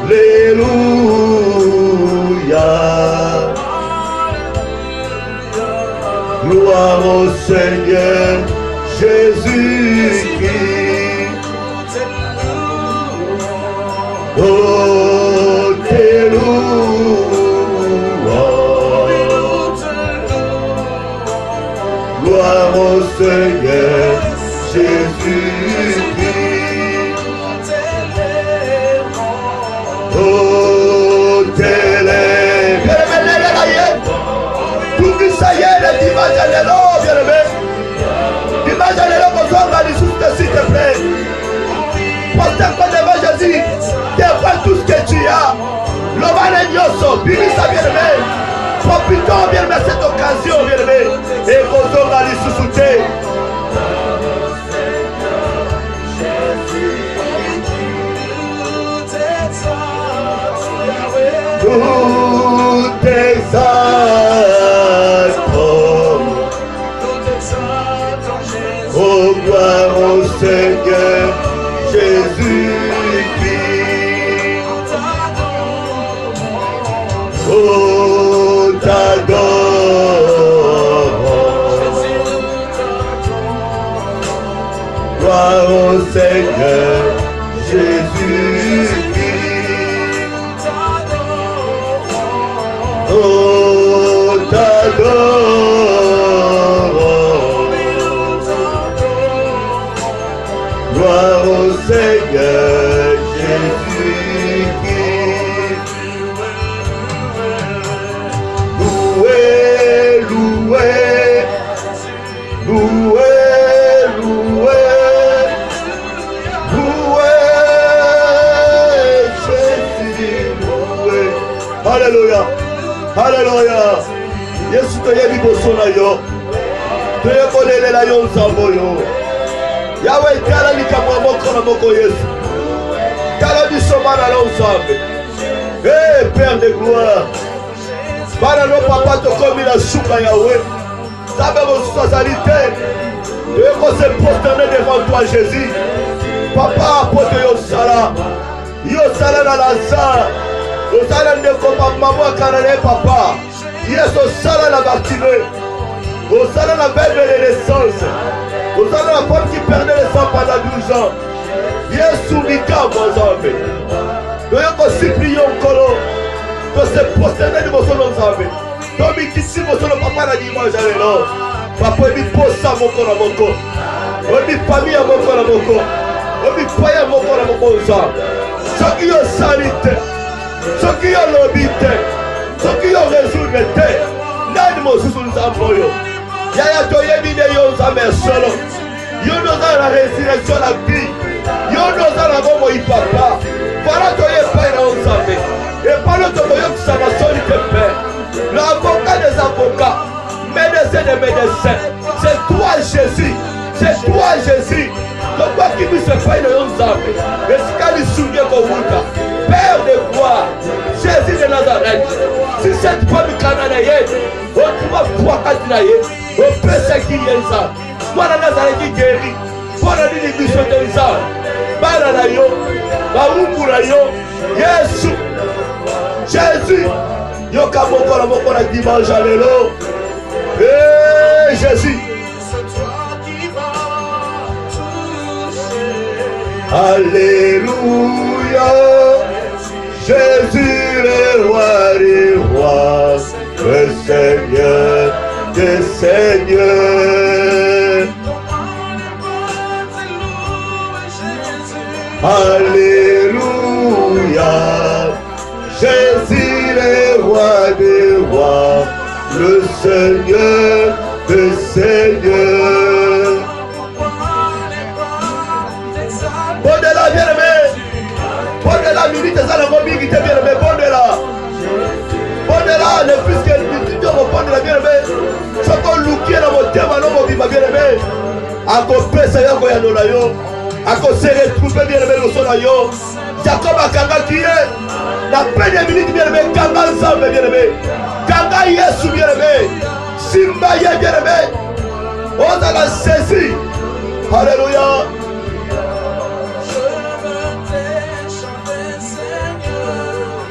Alléluia. Gloire au Seigneur Jésus-Christ. Oh, t'es louange. Gloire au Seigneur Jésus-Christ. Oh, t'es tout ça y est, le dimanche à l'élo, bien-aimé. Dimanche à l'élo, qu'on soit organisé, s'il te plaît. Porte-toi devant Jésus. Dévoile tout ce que tu as. L'homme Nyoso, Bibi ça bien-aimé. Profitons bien-aimé cette occasion, bien-aimé. Et qu'on soit organisé sous soutien. Tous tes actes, oh gloire au Seigneur Jésus-Christ, oh t'adore, gloire au Seigneur Jésus-Christ. Oh, t'adore. Gloire au Seigneur Jésus-Christ. Louez, louez, louez, louez, louez, Jésus, louez. Alléluia. Alléluia. Yesu toyebi boso na yo. Toyekolelela yo nzambo yo. Yahweh tala likambo ya moko na moko Yesu. Tala biso bana na nzambe. Eh Père de gloire. Bana no papa tokomi na suka Yahweh. Sabe mosusu azali te. Toyeko se prosterner devant toi Jésus. Papa apote yo sala. Yo sala na Lazare. Osala ndeko maman akanane papa. Yes, osala na Bartimée. Osala na bébé de naissance. Osala la femme qui perdait le sang pendant 12 ans. Yes, Soumika, mon Zambé. Nous avons supplié encore. De se prosterner de mon son Zambé. Donc, il ici mon son papa n'a dit moi j'allais là. Papa, il pose ça mon corps à mon corps. On dit famille à mon corps à mon corps. On dit foyer à mon corps à mon corps. Ce qui est sanité. Ce qui est l'obité, ce qui est résoudre, n'aide moi sous nous envoyons. Yaya toyebi de yo nzambe solo. Yo noza la résurrection la vie. Yo noza la bombo ipapa. Voilà toye pas na nzambe. Et par le toyo qui ça va solide père. L'avocat des avocats, médecin des médecins. C'est toi Jésus. C'est toi Jésus. Donc quoi qui me se fait de nzambe. Est-ce qu'elle souvient qu'on wuta? Père de gloire, Jésus de Nazareth, si cette femme cananéenne, on trouve foi cananéenne, on peut se guérir ça. Moi, Nazareth qui guérit, pour la division de ça, Bananayo, Baumurayo, Jésus, Yokamoko la moko la dimanche à l'élo, Jésus. Alléluia. Jésus le roi des rois, le Seigneur des seigneurs. Alléluia. Jésus le roi des rois, le Seigneur des seigneurs. Bon de la bien-aimé. Bon de la minute, ça la mobile qui te bien aimé. Bon de la. Bon de la, le fils que tu dis, bon de la bien aimé. Ce qu'on loue dans mon thème, non, mon bien aimé. A copé, ça y a quoi dans la yo. A copé, retrouver bien aimé le son la yo. Jacob a Kanga qui est. La première minute bien aimé. Kanga ensemble bien aimé. Kanga Yesu bien aimé. Simba bien aimé. On a la saisie. Alléluia.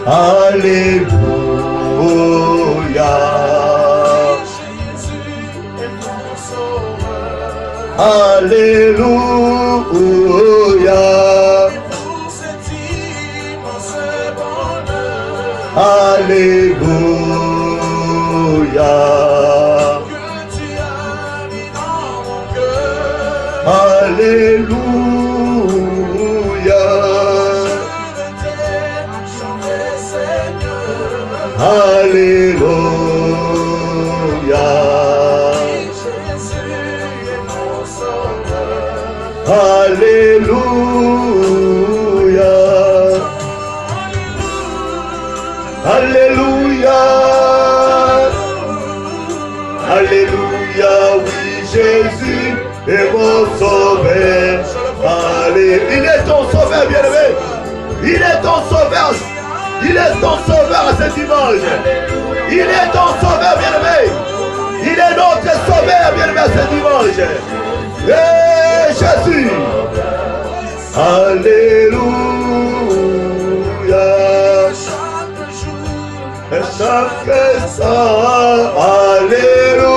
Alléluia. Alléluia. Alléluia. Alléluia. Alléluia. Alléluia. Alléluia. Alléluia. Oui, Jésus est mon sauveur. Alléluia. Il est ton sauveur, bien-aimé. Il est ton sauveur. Il est ton sauveur à ce dimanche. Il est ton sauveur, bien-aimé. Il est notre sauveur, bien-aimé, à ce dimanche. Et Jésus. Alléluia. Et chaque instant. Alléluia.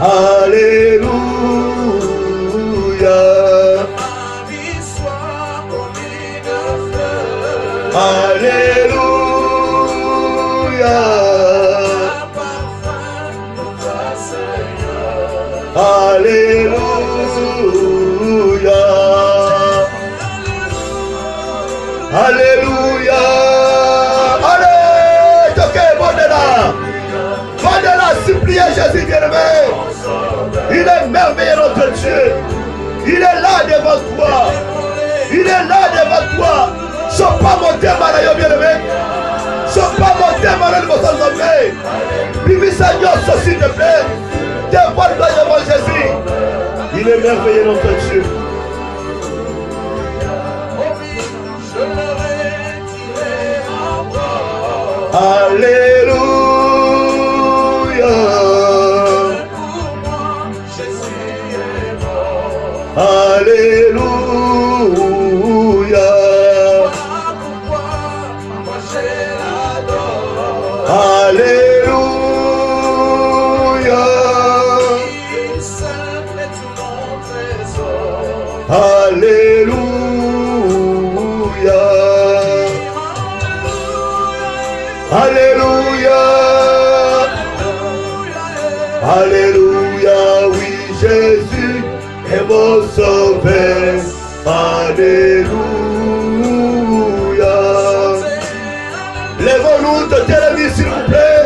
Alléluia. Alléluia. Alléluia. Alléluia. Allez, toquez, Bondela. Bondela, suppliez Jésus bien-aimé. Il est merveilleux notre Dieu. Il est là devant toi. Il est là devant toi. Sois pas monté malayo bien-aimé. Sois pas monté malayo de votre sommeil. Bibi Seigneur, s'il te plaît. Dévoile-toi devant Jésus. Il est merveilleux notre Dieu. Alléluia. Alléluia. Alléluia. Alléluia. Alléluia. Alléluia. Oui, Jésus est mon sauveur. Alléluia. Lèvons-nous de tel ami, s'il vous plaît.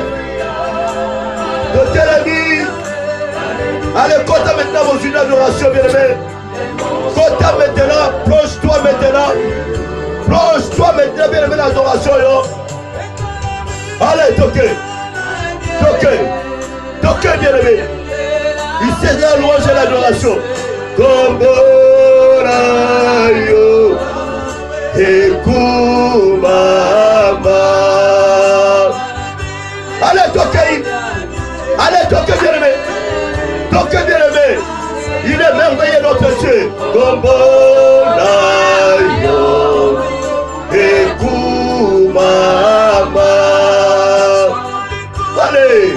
De tel ami. Allez, compte maintenant vos une adoration, bien-aimé. Compte maintenant, plonge-toi maintenant. Plonge-toi maintenant, bien-aimé, dans l'adoration. Allez, toquez. Toquez. Toquez, bien-aimé. Il sait la louange et l'adoration. Komborayo Ekumama. Allez, toquez. Allez, toquez, bien-aimé. Toquez, bien-aimé. Il est merveilleux notre Dieu. Komborayo Ekumama. Allez.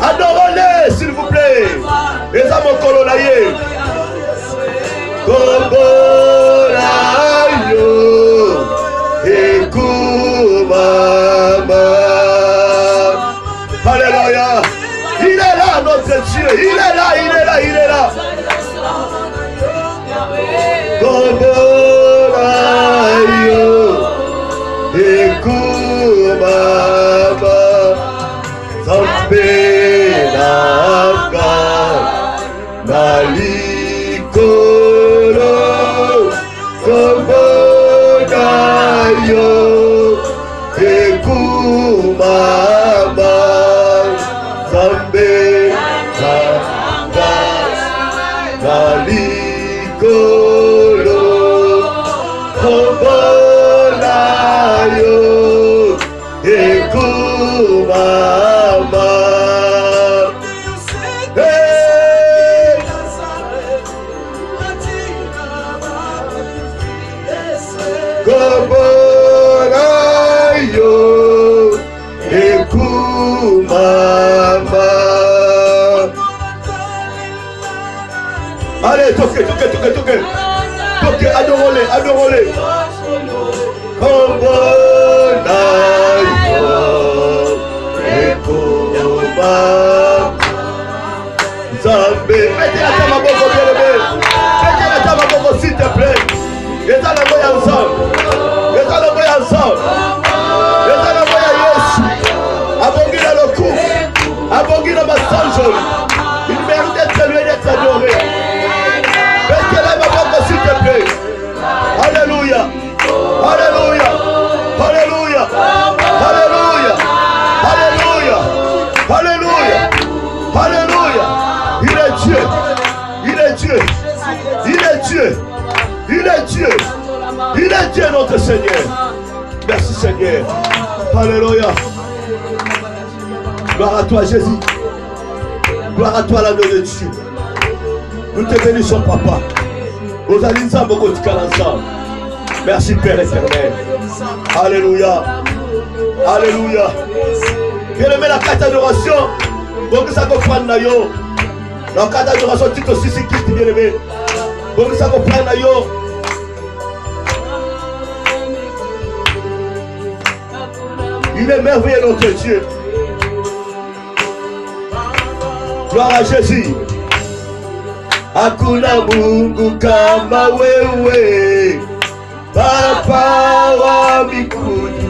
Adorez-les, s'il vous plaît. Les âmes colonnaillées. Komborayo Ekumama. Alléluia. Il est là, notre Dieu. Il est là, il est là, il est là. Komborayo Ekumama. Zambenaka Nalikolo Komborayo Ekumama. Zambenaka Nalikolo Komborayo Ekumama. Allez, toquez. Toquez, adorez-les. Mettez la table à Boko, bien-aimé. Mettez la table à Boko, s'il te plaît. Et ça, le voyage ensemble. Abongina le cou. Abongina ma sanjol. Il mérite d'être salué, d'être adoré. Mettez la main à Boko, s'il te plaît. Alléluia. Il est Dieu notre Seigneur. Merci Seigneur. Alléluia. Gloire à toi Jésus. Gloire à toi l'agneau de Dieu. Nous te bénissons papa. Nous allons ensemble. Merci Père éternel. Alléluia. Bien-aimé, la carte d'adoration. Donc ça comprend nayo. La carte d'adoration titre aussi c'est Christ bien-aimé. Donc ça comprend nayo. Il est merveilleux notre Dieu. Gloire à Jésus. Hakuna Mungu kama wewe, Baba wa mbinguni.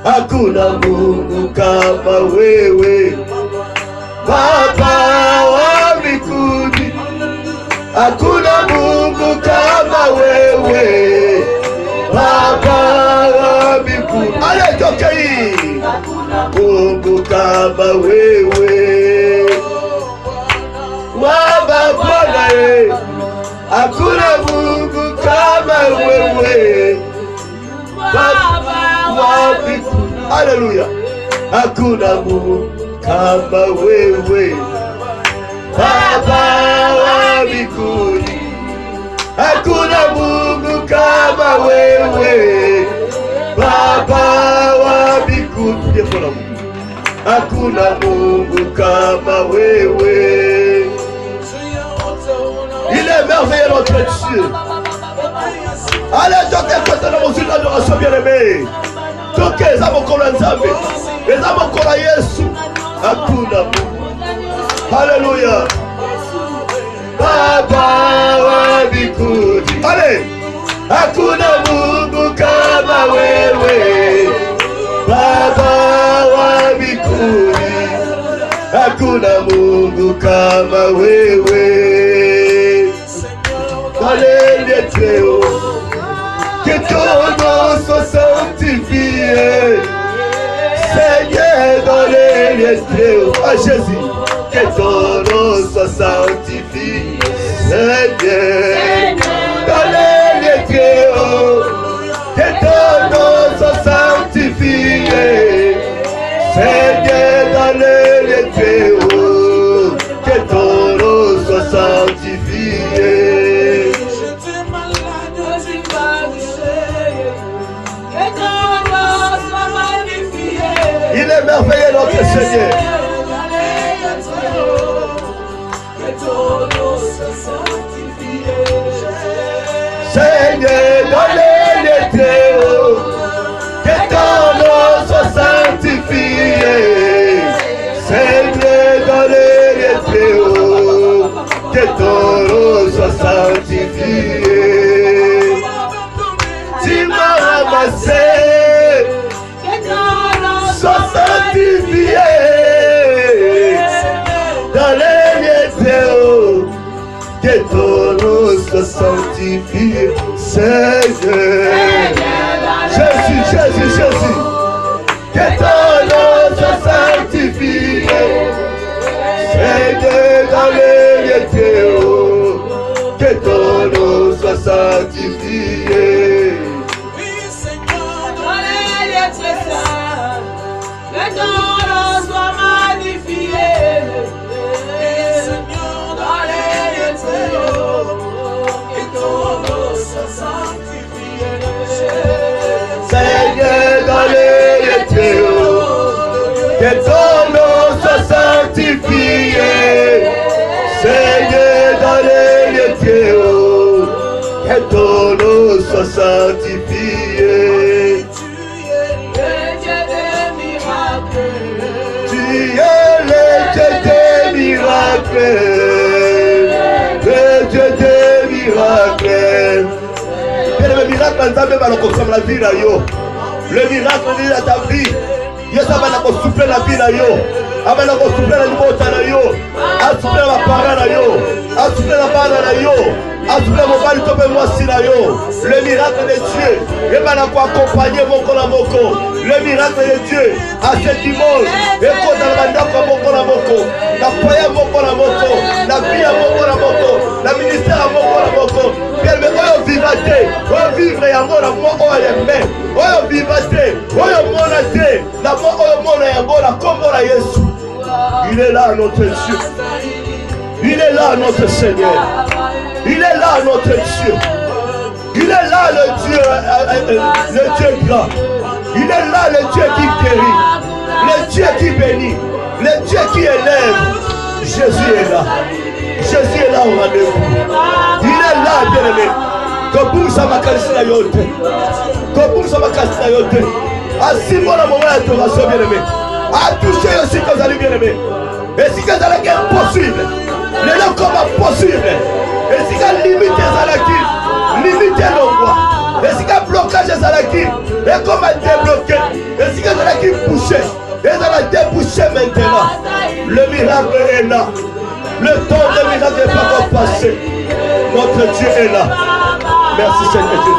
Hakuna Mungu kama wewe, Baba wa mbinguni. Hakuna Mungu kama wewe, Baba wa mbinguni. Allez, tokei. Mungu kama wewe, Baba Bwana ye. Hakuna Mungu kama wewe, Baba wa mbinguni. Alléluia. Hakuna Mungu kama wewe, Baba wa mbinguni. Hakuna Mungu kama wewe, Baba wa mbinguni. Hakuna Mungu kama wewe. Il est merveilleux notre Dieu. Allez, toquez côté de mon Dieu d'adoration bien-aimé. Toquez za mokolo nzambe. Eza mokolo Yesu. Hakuna Mungu. Alléluia. Baba wa mbinguni. Allez. Hakuna Mungu kama wewe, Baba wa mbinguni. Hakuna Mungu kama wewe. Alléluia Dieu. Que ton nom soit sanctifié, Seigneur, dans les lieux Dieu. À Jésus. Que ton nom soit sanctifié, Seigneur, dans les lieux Dieu. Que ton nom soit sanctifié, Seigneur, dans les lieux Dieu. Que ton nom soit sanctifié. Il est merveilleux notre Seigneur. Seigneur, dans les lieux, que ton nom soit sanctifié. Seigneur, dans les lieux, que ton nom soit sanctifié. Tu m'as ramassé, sois sanctifié. Dans les lieux, que ton nom soit sanctifié, Seigneur. Jésus. Que ton nom soit sanctifié, Seigneur, dans les lieux. Que ton nom soit sanctifié. Dans les lieux, que ton nom soit magnifié. Seigneur, dans les lieux, que ton nom soit sanctifié. Seigneur, sois sanctifié. Tu es le Dieu des miracles. Le Dieu des miracles. Le miracle, le miracle de ta vie. Yes, va souffler la vie. Avant de souffler la libota, à souffler la parole, à souffler la barre, à souffler mon mari, moi si le miracle de Dieu, et va accompagner mon colamoko. Le miracle de Dieu, à ce dimanche, et quand dans la bande mon colamoko, la foyer mon colamoko, la vie à mon colamoko, la ministère à mon colamoko. Bien, mais on vivate, on vivre et amour à moi, on aime, on vivate, on monate, la mort, on monate, la combo la Yesu. Il est là, notre Dieu. Il est là, notre Seigneur. Il est là, notre Dieu. Il est là, le Dieu grand. Il est là, le Dieu qui guérit. Le Dieu qui bénit. Le Dieu qui élève. Jésus est là. Jésus est là au rendez-vous. Il est là, bien-aimé. Comme ça m'a cassé la yote. Comme ça m'a cassé la yote. Ainsi, mon amour, bien-aimé. A toucher aussi que vous allez bien aimer. Et si vous allez impossible, les gens comme possible. Et si vous limitez limiter l'envoi. Et si vous blocage les alakis, et comme débloquer. Et si vous allez pousser, et vous allez déboucher maintenant. Le miracle est là. Le temps de miracle n'est pas encore passé. Notre Dieu est là. Merci Seigneur Dieu.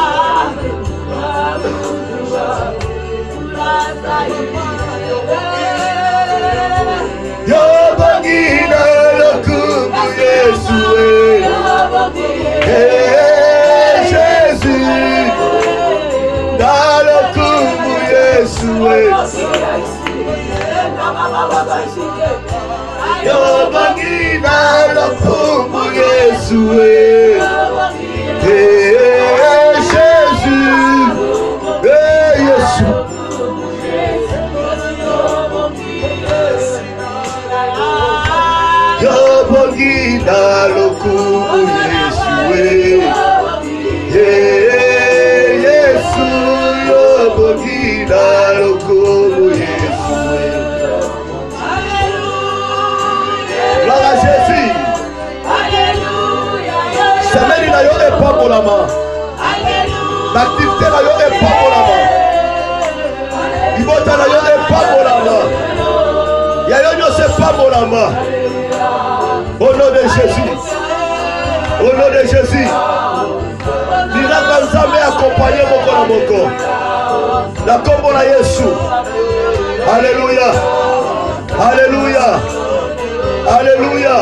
Yobangina lokumu Yesue. Jésus. Dans lokumu Yesue. Yobangina lokumu Yesue. Jésus. Yesu. Yobongina lokumu Yesue. Yesu yobongina lokumu Yesue. Gloire à Jésus. Semaine na yo est pas pour la main. L'activité na yo est pas pour la main. Ibota na yo est pas pour la main. Yayo c'est pas pour la main. Au nom de Jésus. Au nom de Jésus. Miracle Nzambe accompagné moko na moko. La kombo na Yesu. Alléluia. Alléluia. Alléluia.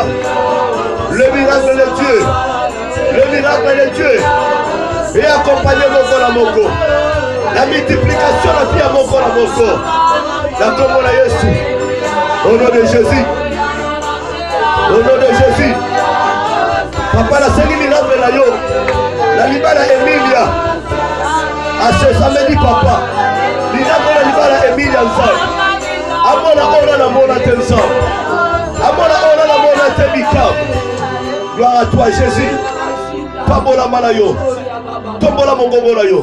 Le miracle de Dieu. Le miracle de Dieu. Et accompagné moko na moko. La multiplication la vie à moko na moko. La kombo na Yesu. Au nom de Jésus. Au nom de Jésus. Papa la seli miracle na yo. La libala Emilia. À ce samedi papa. Miracle la libala Emilia Nzai. Amona ona na mona tensa. Amona ona na mona tebikam. Gloire à toi Jésus. Pabola malayo. Tombola mongongo na yo.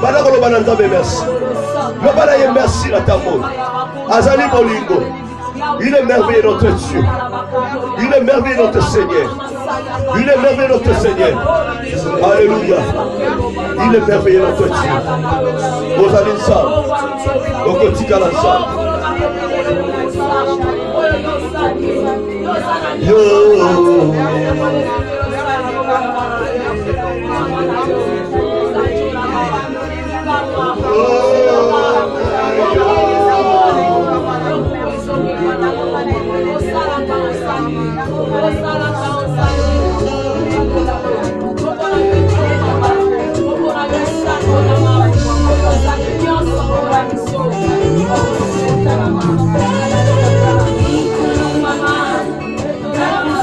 Bana kolo bana Nzambe merci. Lobala ye merci na tambo. Azali bolingo. Il est merveilleux notre Dieu. Il est merveilleux notre Seigneur. Il est merveilleux notre Seigneur. Alléluia. Il est merveilleux notre Dieu. Vous allez ensemble. Au quotidien ensemble. Yo.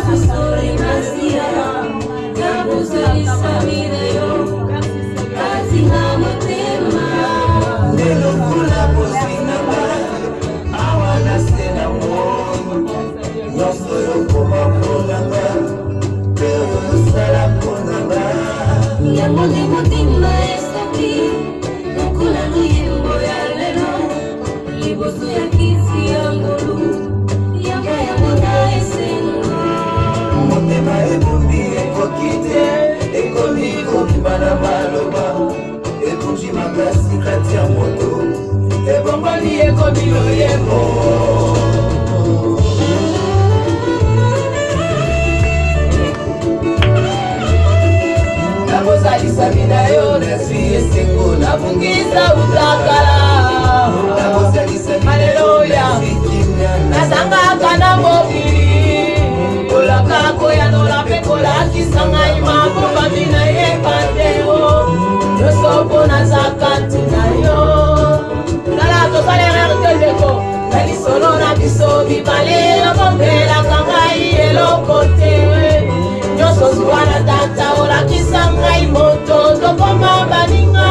Story, sabina yo nasi esengo na bungisa utakala. Hallelujah. Nazanga kana mobili olaka koya nola pekola kisanga imambo babina ye pateo yosopo na zakati na yo nala to salere rteleko nali solo na biso bibale na bombela kangai elokote nyoso zwana tata ola kisanga imoto tokoma baninga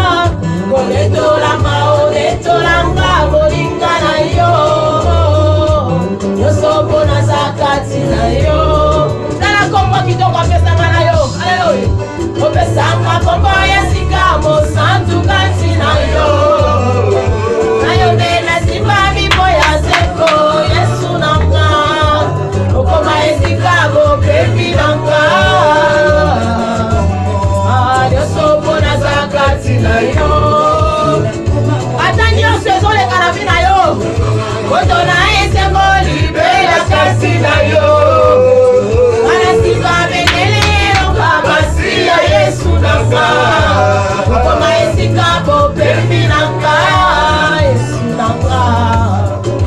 koletola maoletola nga bolinga na yo yosopo na zakati na yo nala kombo kitoko pesanga na yo haleluya opesanga kombo yesika mosantu kati na yo nayo ndena simba bibo ya seko yesu nanga okoma yesika bo pepi nanga yosopo na zakati na yo atani yosezo le karabina yo otona esengo libela kasi na yo anasika benelelo kabasi ya yesu nanga okoma esika bo pepi nanga yesu nanga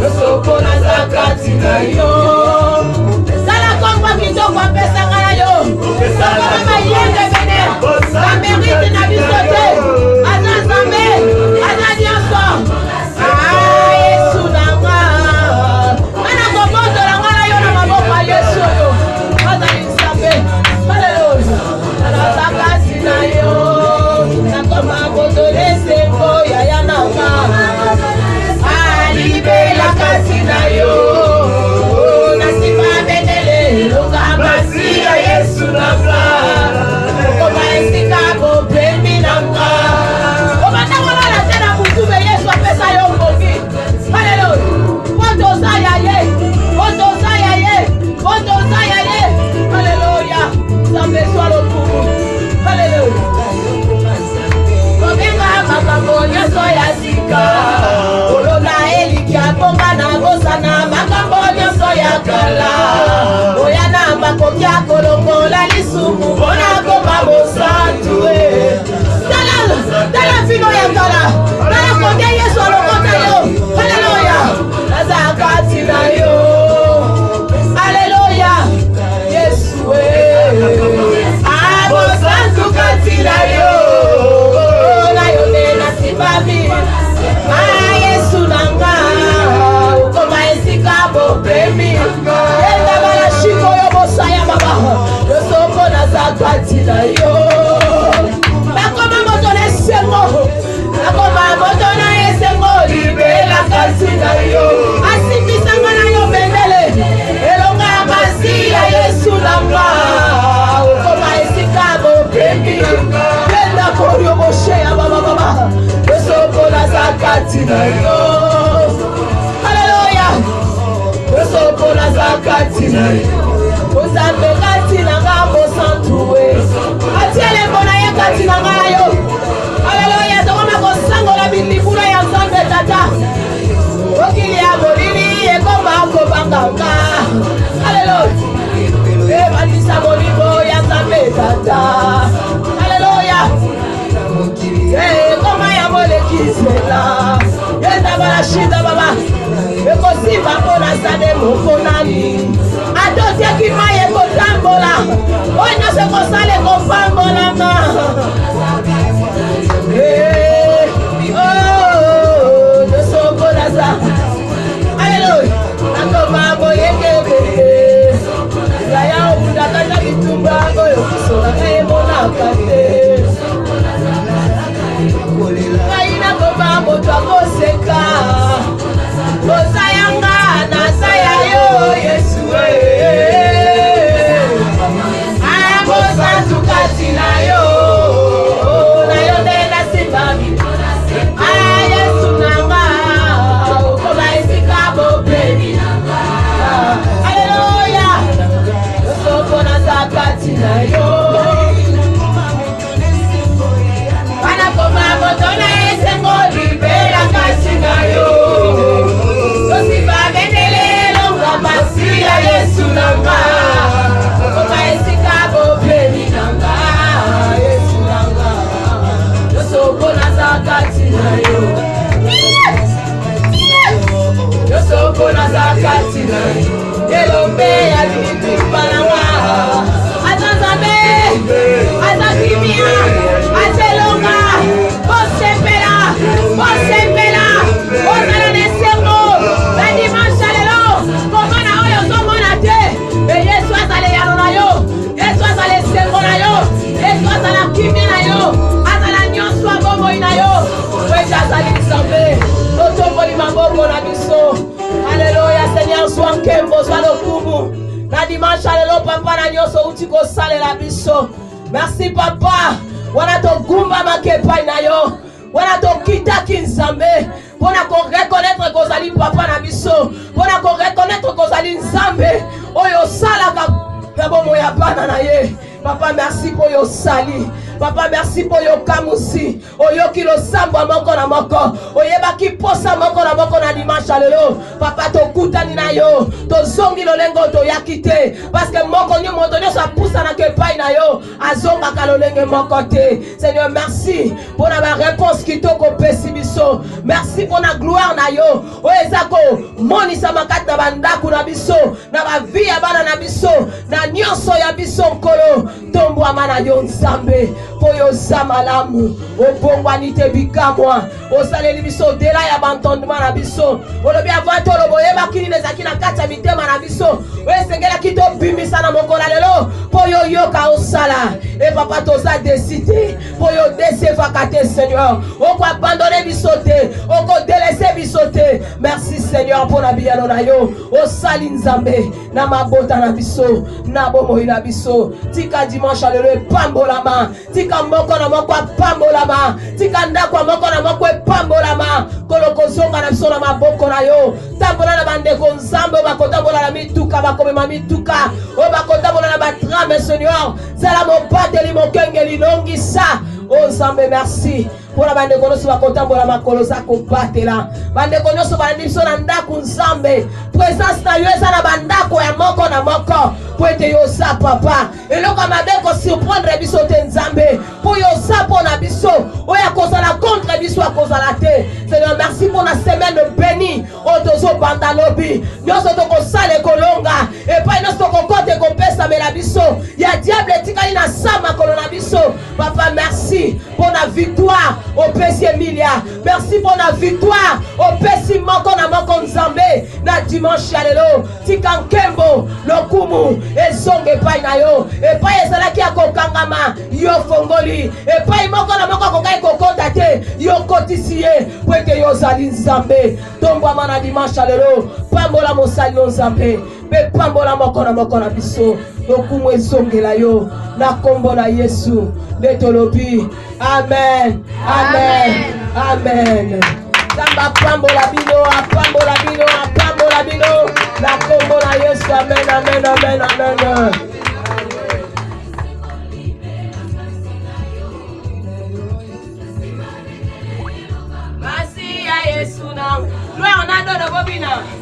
yosopo na zakati na yo sala komba kitoko apesanga na yo sala mayende bene bamerite na bisote aza nzambe aza nyonso yesu nanga ana kobotola nga na yo na maboko ya yesu oyo azali nzambe haleluya alaza kasi na yo nakoma kotolesengo yaya nanga alibela kasi na yo nasiba benele loka basi ya yesu nanga okoma esika bopemi nanga obandangola na te na mutube yesu apesa yo mbongi haleluya otoza ya ye otoza ya ye otoza ya ye haleluya nzambe zwa lokumu haleluya kobenga makambo nyonso ya sika olona elikia bonga na bosana makambo nyonso ya kala oyana bakoki akolongola lisumu mpona koma mosantu tala fino ya kala tala kote yesu alokota yo haleluya naza kati na yo haleluya yesu mosantu kati na yo nayo nde nasibabi yesu nanga ukoma esika bopemi enda bala shiko yo bosaya baba yosopo naza kati na yo bakoma moto na esengo bakoma moto na esengo libela kasi na yo asimbisanga na yo bendele elonga ya basi ya yesu nanga ukoma esika bopemi enda korio bosheya baba baba yosopo naza kati na yo haleluya yosopo naza kati na yo ozambe kati na nga mosantuwe atiele mbona ye kati na nga yo haleluya tokoma kosangola bilibula ya nzambe tata okili ya molili ekoma kobanganga haleluya ebandisa molimo ya nzambe tata haleluya ekoma ya molekisela yenda balashida baba ekosimba mpona sade mokonani atotiaki mai ekotambola oyo nyonso ekosala ekopambolama tosokonaza aleluya nakoma boyekebele yaya obundakata bitumba oyo kisolanga emonaka te ngai nakoma moto akoseka osayanga nasaya yo yesu abosantu kati na yo nde nasimbami yesu nanga okoma esika bopemi aleluya yosoko naza kati na yo anakoma moto na esengo libela kasi na yo tosiba bendele longa basi ya yesu nanga okoma esika bopemi nanga kimia azelonga bosepela bosepela ozala na esengo na dimanche lelo komona oyo ozomona te yesu azala eyano na yo yesu azala esengo na yo yesu azala kimia na yo azala nyonso ya bomoi na yo po ete azali nzambe totomboli maboko na biso. Alléluia, Seigneur, sois nkembo, sois lokumu. Na dimanche lelo papa na nyonso uti kosalela biso. Merci papa. Wana to gumba makepai na yo. Wana to kitaki nzambe. Pona ko reconnaître kozali papa na biso. Pona ko reconnaître kozali nzambe. Oyo salaka na bomo ya bana na ye. Papa, merci pour yo sali. Papa, merci pour yo kamusi. Oyo kilo samba moko na moko. Oyeba ki posa moko na moko na dimanche lelo. Papa, to kutani na yo. To zongi lo lengo to yakite. Parce que moko nyo moto nyo sa poussa na kepai na yo. Azonga ka lo lenge moko te. Seigneur, merci pour na réponse ki to ko pesi biso. Merci pour na gloire na yo. Oyezako moni sa makat na bandaku na biso. Na ba vie ya bana na biso. Na nyonso ya biso nkolo. Tombo amana yo nzambe po yo zamalamu obongwa nite bikamwa osaleli biso dela ya bantondement na biso olobi avant to lobo yeba kini nezaki na kati ya mitema na biso oyesengela kito bimisa na mokola lelo po yo yoka osala e papa toza décidé po yo desevaka te Seigneur oko abandonner biso te oko délaisser biso te. Merci Seigneur pour na biyano na yo osali nzambe na mabota na biso na bomoi na biso. Tika dimanche lelo pambolama tika moko na moko pambolama tika ndako moko na moko pambolama koloko zonga na biso na maboko na yo tambola na bandeko nzambe bakotambola na mituka bakomema mituka o bakotambola na batrame Seigneur zala mobateli mokengeli longisa o nzambe. Merci pour la bande konoso bakotambola makolo za kobatela bande konoso balandi biso na ndako nzambe présence na yo eza na bandako ya moko na moko po ete yo za papa eloko mabe ko surprendre biso te nzambe po yo za pona biso oyo akozala contre biso akozala te. Seigneur, merci pour la semaine bénie otozo banda lobi nyonso tokosala ekolonga epai nyonso tokokote kopesa mela biso ya diable etikali na sama kolo na biso. Papa, merci pour la victoire au Pessi Emilia. Merci pour la victoire au Pessi moko na moko nzambe na dimanche ya lelo tika nkembo lokumu ezonge epai na yo epai ezalaki akokangama yo fongoli epai moko na moko akokai kokota te yo kotisi ye po ete yo ozali nzambe. Tombwama na dimanche ya lelo pambola mosali no nzambe mpe pambola moko na moko na biso lokumu ezongela yo na kombo na Yesu nde tolobi amen amen amen. Zamba pambola bino apambola bino apambola bino na kombo na Yesu amen amen amen amen. Merci à Yesu na gloire na dodo bobina.